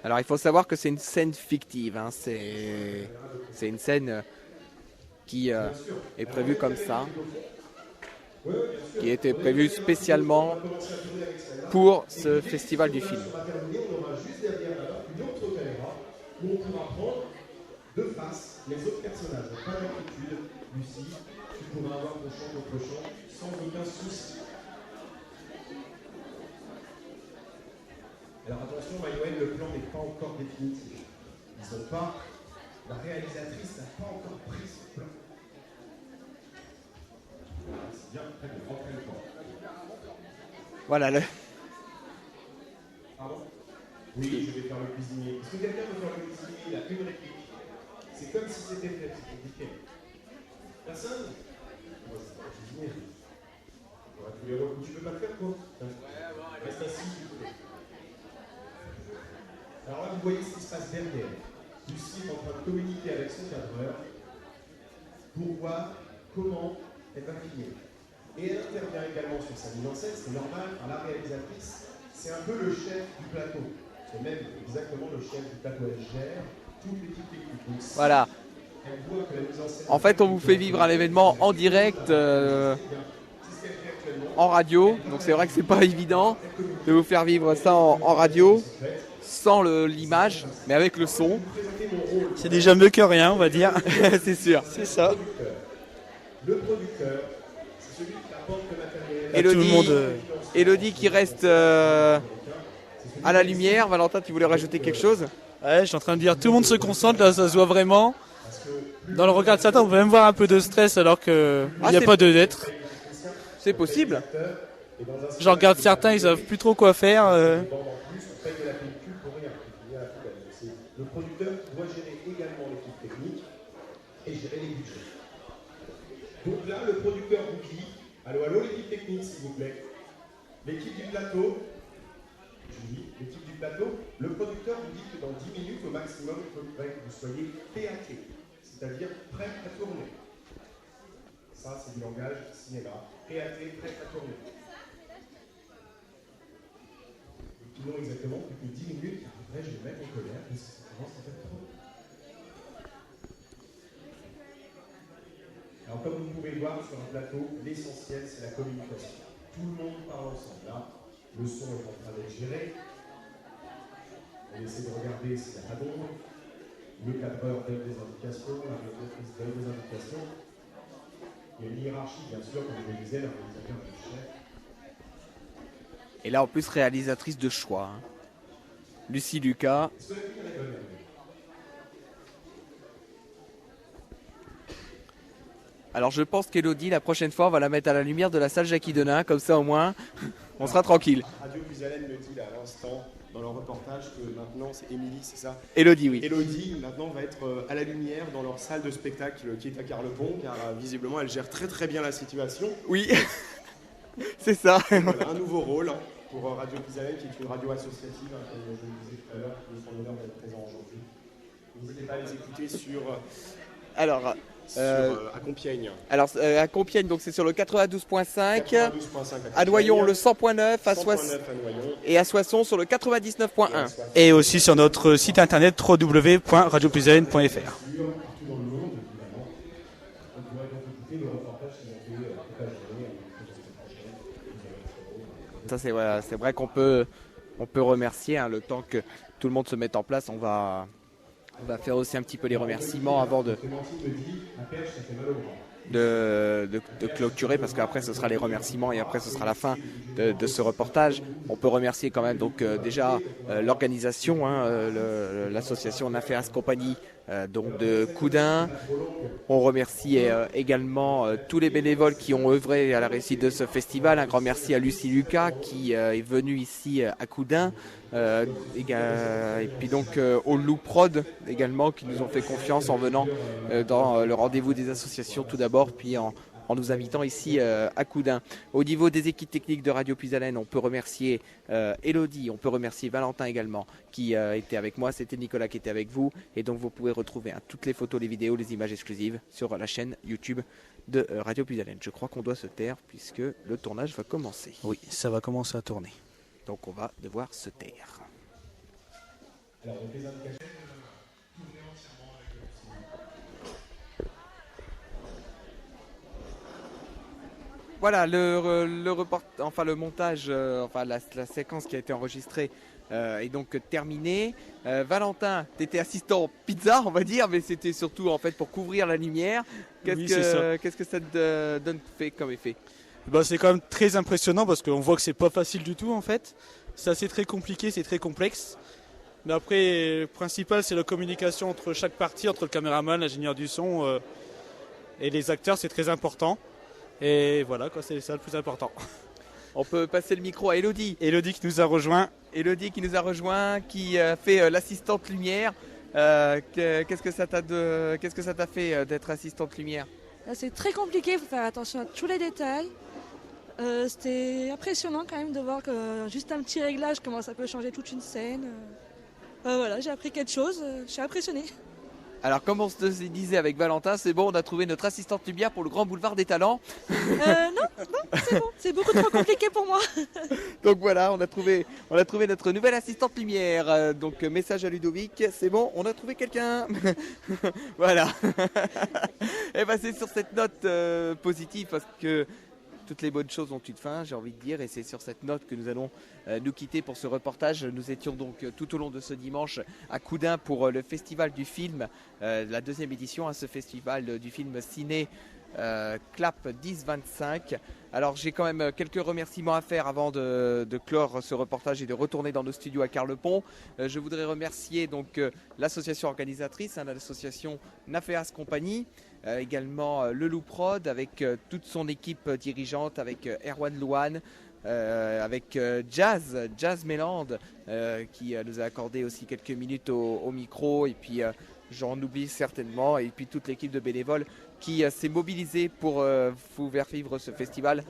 Alors il faut savoir que c'est une scène fictive. Hein. C'est une scène qui est prévue comme ça. Qui a été prévue spécialement pour ce festival du film. On aura juste derrière une autre caméra où on pourra prendre de face les autres personnages. Donc, pas d'inquiétude, Lucie, tu pourras avoir ton champ, notre champ, sans aucun souci. Alors attention, Maïwen, le plan n'est pas encore définitif. Ils n'ont pas, la réalisatrice n'a pas encore pris ce plan. C'est bien, très bien, rentrez le plan. Voilà le. Pardon? Oui, je vais faire le cuisinier. Est-ce que quelqu'un veut faire le cuisinier? Il a une réplique. C'est comme si c'était fait, c'est compliqué. Personne? Moi, c'est pas le cuisinier. Ouais, tous les rôles. Tu veux pas le faire, toi? Reste assis, s'il te plaît. Alors là, vous voyez ce qui se passe derrière. Lucie est en train de communiquer avec son cadreur pour voir comment elle va finir. Et elle intervient également sur sa mise en scène, c'est normal, par la réalisatrice. C'est un peu le chef du plateau. C'est même exactement le chef du plateau. Elle gère toute l'équipe technique. Donc, si Voilà. elle voit que la mise en scène... En fait, on vous fait vivre un événement en direct, en radio. Donc c'est vrai que c'est pas évident de vous faire vivre ça en radio, sans l'image, mais avec le son. C'est déjà mieux que rien, on va dire. C'est sûr. C'est ça. Le producteur, c'est celui qui apporte le matériel. Élodie, tout le monde, Élodie qui reste à la lumière. Valentin, tu voulais rajouter quelque chose? Ouais, je suis en train de dire, tout le monde se concentre, là, ça se voit vraiment. Dans le regard de certains, on peut même voir un peu de stress alors qu'il n'y a pas de lettres. C'est possible. Je regarde certains, ils savent plus trop quoi faire. Le producteur doit gérer également l'équipe technique et gérer les budgets. Donc là, le producteur vous dit, allô, l'équipe technique, s'il vous plaît. L'équipe du plateau, Julie, l'équipe du plateau, le producteur vous dit que dans 10 minutes au maximum, il faudrait que vous soyez PAT, c'est-à-dire prêt à tourner. Ça, c'est du langage cinéma. PAT, prêt à tourner. Et puis non, exactement, plus que 10 minutes, après, je vais mettre en colère parce que ça commence à faire trop. Alors, comme vous pouvez voir sur un plateau, l'essentiel, c'est la communication. Tout le monde parle ensemble. Là, le son est en train d'être géré. On essaie de regarder s'il n'y a pas d'ombre. Le cadreur donne des indications, la réalisatrice donne des indications. Il y a une hiérarchie, bien sûr, comme je le disais, la réalisateur est le chef. Et là, en plus, réalisatrice de choix. Hein. Lucie Lucas. Alors je pense qu'Élodie, la prochaine fois, on va la mettre à la lumière de la salle Jackie Denain, comme ça au moins, on sera tranquille. Radio Puisalène le dit là à l'instant, dans leur reportage, que maintenant c'est Émilie, c'est ça? Élodie, oui. Élodie, maintenant, va être à la lumière dans leur salle de spectacle qui est à Carlepont, car visiblement elle gère très très bien la situation. Oui, c'est ça. Voilà, un nouveau rôle pour Radio Puisalène, qui est une radio associative, hein, comme je le disais tout à l'heure, qui nous font l'honneur d'être présent aujourd'hui. N'hésitez pas à les écouter sur... Alors... à Compiègne. Alors à Compiègne, donc c'est sur le 92.5, à Noyon le 100.9, à Soissons et à Soissons sur le 99.1. Et aussi sur notre site internet www.radiopuisalène.fr. Ça c'est voilà, c'est vrai qu'on peut on peut remercier, le temps que tout le monde se mette en place. On va faire aussi un petit peu les remerciements avant de clôturer, parce qu'après ce sera les remerciements et après ce sera la fin de ce reportage. On peut remercier quand même donc déjà l'organisation, l'association Naféas Compagnie donc de Coudin. On remercie également tous les bénévoles qui ont œuvré à la réussite de ce festival. Un grand merci à Lucie Lucas qui est venue ici à Coudin. Et puis donc au Loup Prod également, qui nous ont fait confiance en venant dans le rendez-vous des associations tout d'abord, puis en nous invitant ici à Coudin. Au niveau des équipes techniques de Radio Puisalène, on peut remercier Elodie, on peut remercier Valentin également qui était avec moi, c'était Nicolas qui était avec vous, et donc vous pouvez retrouver toutes les photos, les vidéos, les images exclusives sur la chaîne YouTube de Radio Puisalène. Je crois qu'on doit se taire puisque le tournage va commencer. Oui, ça va commencer à tourner. Donc on va devoir se taire. Alors, donc les indications, tournez entièrement avec le Voilà, le montage, la séquence qui a été enregistrée est donc terminée. Valentin, tu étais assistant pizza, on va dire, mais c'était surtout en fait pour couvrir la lumière. Qu'est-ce que ça te donne comme effet? C'est quand même très impressionnant parce qu'on voit que c'est pas facile du tout en fait. C'est assez très compliqué, c'est très complexe. Mais après, le principal, c'est la communication entre chaque partie, entre le caméraman, l'ingénieur du son et les acteurs, c'est très important. Et voilà, c'est ça le plus important. On peut passer le micro à Elodie. Elodie qui nous a rejoint. Qui fait l'assistante lumière. Qu'est-ce que ça t'a fait d'être assistante lumière? Là, c'est très compliqué, il faut faire attention à tous les détails. C'était impressionnant quand même de voir que juste un petit réglage, comment ça peut changer toute une scène. Voilà, j'ai appris quelque chose, je suis impressionnée. Alors comme on se disait avec Valentin, c'est bon, on a trouvé notre assistante lumière pour le Grand Boulevard des Talents. Non, c'est bon, c'est beaucoup trop compliqué pour moi. Donc voilà, on a trouvé notre nouvelle assistante lumière. Donc message à Ludovic, c'est bon, on a trouvé quelqu'un. Voilà. Et c'est sur cette note positive, parce que toutes les bonnes choses ont une fin, j'ai envie de dire, et c'est sur cette note que nous allons nous quitter pour ce reportage. Nous étions donc tout au long de ce dimanche à Coudin pour le Festival du film, la deuxième édition, ce festival du film ciné Clap 10-25. Alors j'ai quand même quelques remerciements à faire avant de clore ce reportage et de retourner dans nos studios à Carlepont. Je voudrais remercier donc l'association organisatrice, l'association Naféas Compagnie, également le Loup Prod avec toute son équipe dirigeante, avec Erwan Louane, avec Jazz Méland qui nous a accordé aussi quelques minutes au micro, et puis j'en oublie certainement, et puis toute l'équipe de bénévoles qui s'est mobilisée pour vous faire vivre ce festival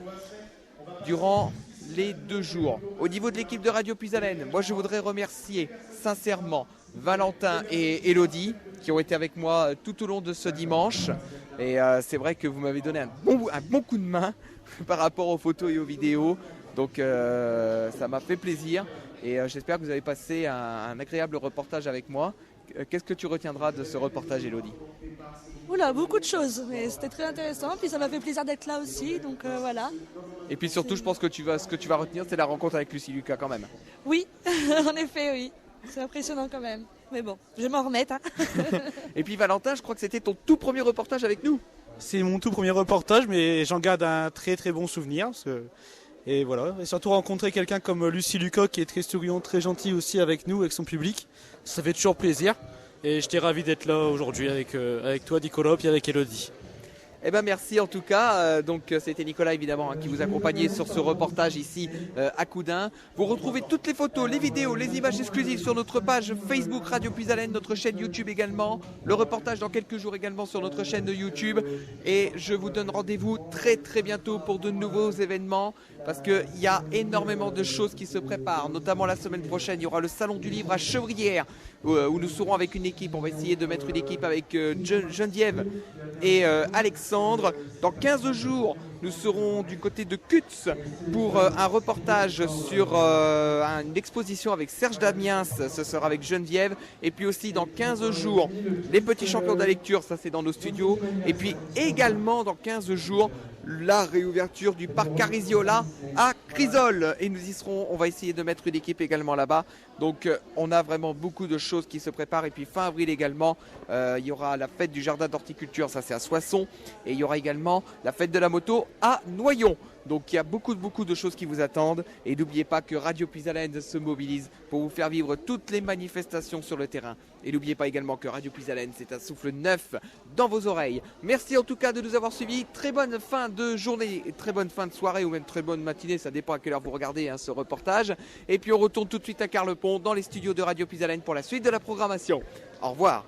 durant les 2 jours. Au niveau de l'équipe de Radio Puisalène, moi je voudrais remercier sincèrement Valentin et Elodie qui ont été avec moi tout au long de ce dimanche, et c'est vrai que vous m'avez donné un bon coup de main par rapport aux photos et aux vidéos, donc ça m'a fait plaisir, et j'espère que vous avez passé un agréable reportage avec moi. Qu'est-ce que tu retiendras de ce reportage, Elodie? Oula, beaucoup de choses, mais c'était très intéressant, puis ça m'a fait plaisir d'être là aussi, donc voilà. Et puis surtout, je pense que ce que tu vas retenir, c'est la rencontre avec Lucie Lucas quand même. Oui, en effet, oui. C'est impressionnant quand même. Mais bon, je vais m'en remettre. Et puis Valentin, je crois que c'était ton tout premier reportage avec nous. C'est mon tout premier reportage, mais j'en garde un très très bon souvenir. Et voilà, et surtout rencontrer quelqu'un comme Lucie Lucas qui est très souriant, très gentil aussi avec nous, avec son public. Ça fait toujours plaisir. Et j'étais ravi d'être là aujourd'hui avec toi Nicolas et avec Elodie. Eh ben merci en tout cas. Donc c'était Nicolas évidemment qui vous accompagnait sur ce reportage ici à Coudin. Vous retrouvez toutes les photos, les vidéos, les images exclusives sur notre page Facebook Radio Puisalène, notre chaîne YouTube également. Le reportage dans quelques jours également sur notre chaîne de YouTube. Et je vous donne rendez-vous très très bientôt pour de nouveaux événements, parce qu'il y a énormément de choses qui se préparent. Notamment la semaine prochaine, il y aura le Salon du Livre à Chevrières où nous serons avec une équipe. On va essayer de mettre une équipe avec Geneviève et Alexandre. Dans 15 jours, nous serons du côté de Kutz pour un reportage sur une exposition avec Serge Damiens. Ce sera avec Geneviève. Et puis aussi dans 15 jours, les petits champions de la lecture, ça c'est dans nos studios. Et puis également dans 15 jours, la réouverture du parc Carisiola à Crisol. Et nous y serons, on va essayer de mettre une équipe également là-bas. Donc on a vraiment beaucoup de choses qui se préparent. Et puis fin avril également, il y aura la fête du jardin d'horticulture, ça c'est à Soissons. Et il y aura également la fête de la moto à Noyon. Donc il y a beaucoup de choses qui vous attendent. Et n'oubliez pas que Radio Puisalène se mobilise pour vous faire vivre toutes les manifestations sur le terrain. Et n'oubliez pas également que Radio Puisalène, c'est un souffle neuf dans vos oreilles. Merci en tout cas de nous avoir suivis. Très bonne fin de journée, très bonne fin de soirée ou même très bonne matinée. Ça dépend à quelle heure vous regardez ce reportage. Et puis on retourne tout de suite à Carlepont dans les studios de Radio Puisalène pour la suite de la programmation. Au revoir.